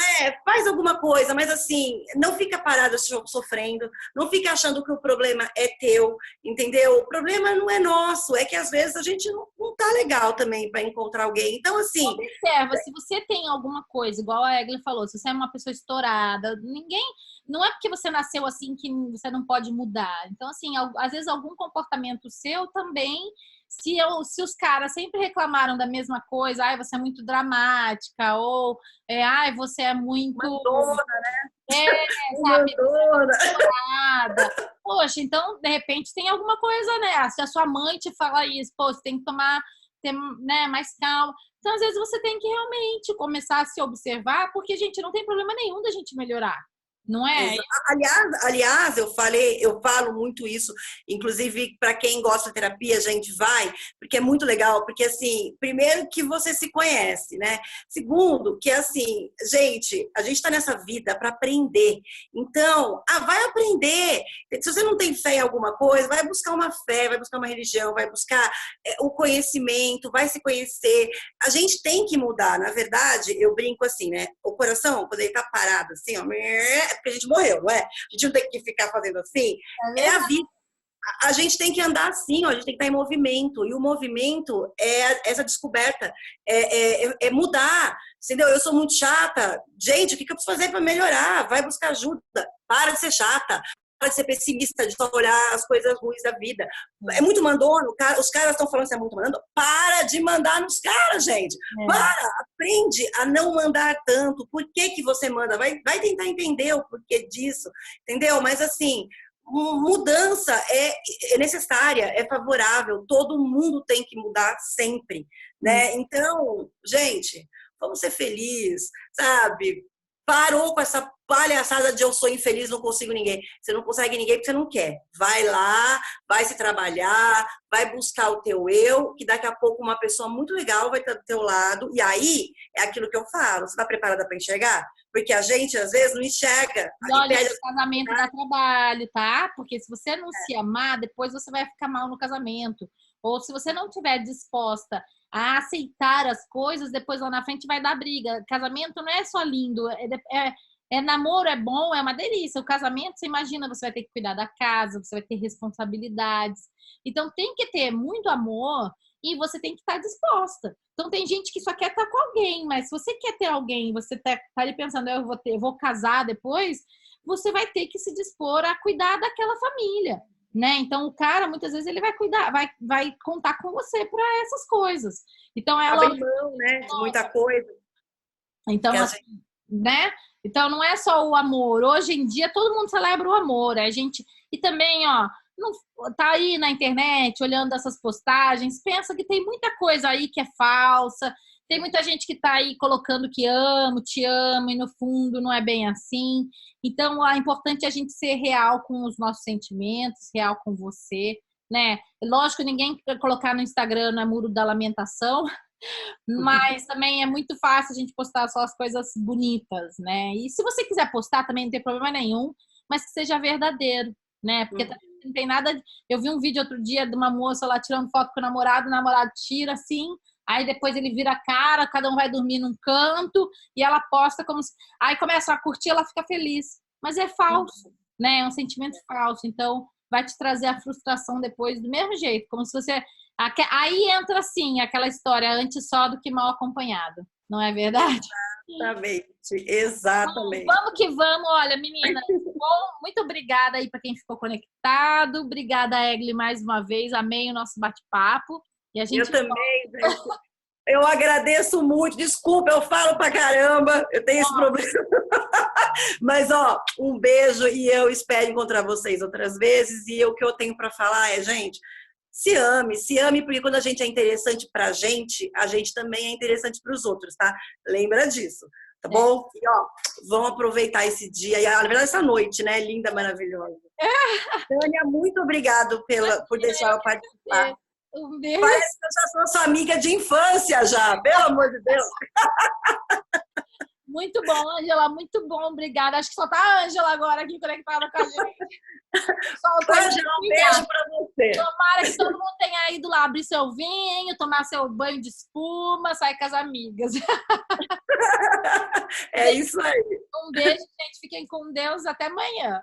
faz alguma coisa, mas assim, não fica parado sofrendo, não fica achando que o problema é teu, entendeu? O problema não é nosso, é que às vezes a gente não tá legal também para encontrar alguém. Então, assim. Observa, se você tem alguma coisa, igual a Egli falou, se você é uma pessoa estourada, não é porque você nasceu assim que você não pode mudar. Então, assim, às vezes algum comportamento seu também, se os caras sempre reclamaram da mesma coisa, ai, você é muito dramática, ou ai, você é muito. Mandona, né? Sabe? Mandona. Poxa, então, de repente, tem alguma coisa, né? Se a sua mãe te fala isso, pô, você tem que ter, né, mais calma. Então, às vezes, você tem que realmente começar a se observar, porque, gente, não tem problema nenhum da gente melhorar. Não é? Aliás, eu falo muito isso, inclusive para quem gosta de terapia, a gente vai, porque é muito legal, porque assim, primeiro que você se conhece, né? Segundo, que assim, a gente está nessa vida para aprender. Então, vai aprender. Se você não tem fé em alguma coisa, vai buscar uma fé, vai buscar uma religião, vai buscar o conhecimento, vai se conhecer. A gente tem que mudar, na verdade, eu brinco assim, né? O coração, quando ele tá parado assim, ó, porque a gente morreu, não é? A gente não tem que ficar fazendo assim. É a vida. A gente tem que andar assim, ó, a gente tem que estar em movimento. E o movimento é essa descoberta, é mudar. Entendeu? Eu sou muito chata. Gente, o que eu preciso fazer para melhorar? Vai buscar ajuda. Para de ser chata. Para de ser pessimista, de só olhar as coisas ruins da vida. É muito mandono. Os caras estão falando que é muito mandando. Para de mandar nos caras, gente. Aprende a não mandar tanto. Por que você manda? Vai tentar entender o porquê disso. Entendeu? Mas assim, mudança é necessária, é favorável. Todo mundo tem que mudar sempre, né? Então, gente, vamos ser felizes, sabe? Parou com essa palhaçada de eu sou infeliz, não consigo ninguém. Você não consegue ninguém porque você não quer. Vai lá, vai se trabalhar, vai buscar o teu eu, que daqui a pouco uma pessoa muito legal vai estar do teu lado. E aí, é aquilo que eu falo, você está preparada para enxergar? Porque a gente, às vezes, não enxerga. E olha, o casamento dá trabalho, tá? Porque se você não se amar, depois você vai ficar mal no casamento. Ou se você não estiver disposta a aceitar as coisas, depois lá na frente vai dar briga. Casamento não é só lindo, namoro é bom, é uma delícia. O casamento, você imagina, você vai ter que cuidar da casa, você vai ter responsabilidades. Então tem que ter muito amor e você tem que estar disposta. Então tem gente que só quer estar com alguém, mas se você quer ter alguém, você tá ali pensando, eu vou casar depois, você vai ter que se dispor a cuidar daquela família. Né? Então o cara muitas vezes ele vai cuidar, vai contar com você para essas coisas. Então ela abre mão, né, de muita coisa. Então assim, né? Então não é só o amor. Hoje em dia todo mundo celebra o amor. A gente e também, ó, não tá aí na internet olhando essas postagens, pensa que tem muita coisa aí que é falsa. Tem muita gente que tá aí colocando que amo, te amo, e no fundo não é bem assim. Então, é importante a gente ser real com os nossos sentimentos, real com você, né? Lógico, ninguém quer colocar no Instagram no Muro da Lamentação, mas também é muito fácil a gente postar só as coisas bonitas, né? E se você quiser postar, também não tem problema nenhum, mas que seja verdadeiro, né? Porque não tem nada... Eu vi um vídeo outro dia de uma moça lá tirando foto com o namorado tira assim... Aí depois ele vira a cara, cada um vai dormir num canto e ela posta como se... Aí começa a curtir, ela fica feliz. Mas é falso, né? É um sentimento falso. Então, vai te trazer a frustração depois do mesmo jeito. Como se você... Aí entra, assim, aquela história antes só do que mal acompanhado. Não é verdade? Exatamente. Vamos que vamos. Olha, menina, bom, muito obrigada aí para quem ficou conectado. Obrigada, Egli, mais uma vez. Amei o nosso bate-papo. E a gente eu também, gente. Eu agradeço muito. Desculpa, eu falo pra caramba. Eu tenho esse problema. Mas, ó, um beijo e eu espero encontrar vocês outras vezes. E o que eu tenho para falar é, gente, se ame, porque quando a gente é interessante pra gente, a gente também é interessante para os outros, tá? Lembra disso, tá bom? E, ó, vamos aproveitar esse dia, e na verdade essa noite, né? Linda, maravilhosa. Tânia, muito obrigado por deixar eu participar. Um beijo. Parece que eu já sou sua amiga de infância já, pelo amor de Deus. Muito bom, Ângela, muito bom, obrigada. Acho que só tá a Ângela agora aqui conectada com a gente. Ângela, um beijo pra você. Tomara que todo mundo tenha ido lá abrir seu vinho, tomar seu banho de espuma, sair com as amigas. É isso aí. Um beijo, gente. Fiquem com Deus. Até amanhã.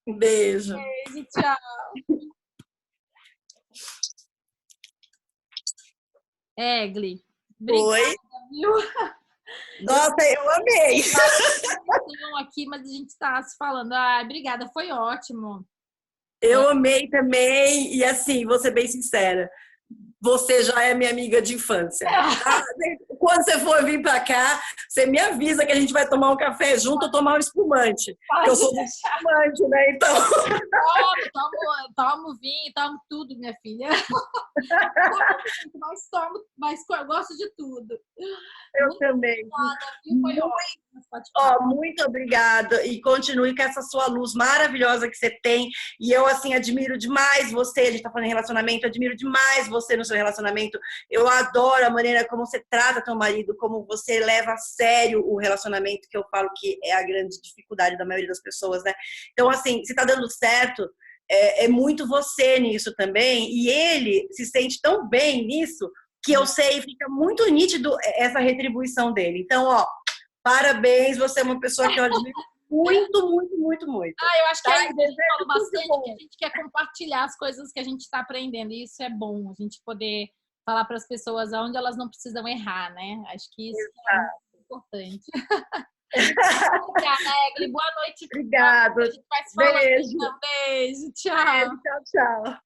Um beijo. Beijo, tchau. Egli. Oi. Viu? Nossa, eu amei. Não aqui, mas a gente está se falando. Obrigada, foi ótimo. Eu amei também. E assim, vou ser bem sincera, você já é minha amiga de infância. Tá? Quando você for vir para cá, você me avisa que a gente vai tomar um café junto ou tomar um espumante. Eu sou muito espumante, né? Então. Tomo vinho, tomo tudo, minha filha. Mas eu gosto de tudo. Eu muito também. Muito obrigada. E continue com essa sua luz maravilhosa que você tem. E eu, assim, admiro demais você. A gente está falando em relacionamento, admiro demais você no seu relacionamento. Eu adoro a maneira como você trata teu marido, como você leva a sério o relacionamento, que eu falo que é a grande dificuldade da maioria das pessoas, né? Então, assim, se tá dando certo, é muito você nisso também. E ele se sente tão bem nisso que eu sei, fica muito nítido essa retribuição dele. Então, ó, parabéns, você é uma pessoa que eu admiro muito, muito, muito, muito. Eu acho que a gente falou bastante que a gente quer compartilhar as coisas que a gente está aprendendo, e isso é bom, a gente poder falar para as pessoas onde elas não precisam errar, né? Acho que isso é muito importante. Obrigada, Egli. Boa noite. Obrigada. A gente vai se falando. Beijo. Beijo. Tchau. Beijo, tchau, tchau.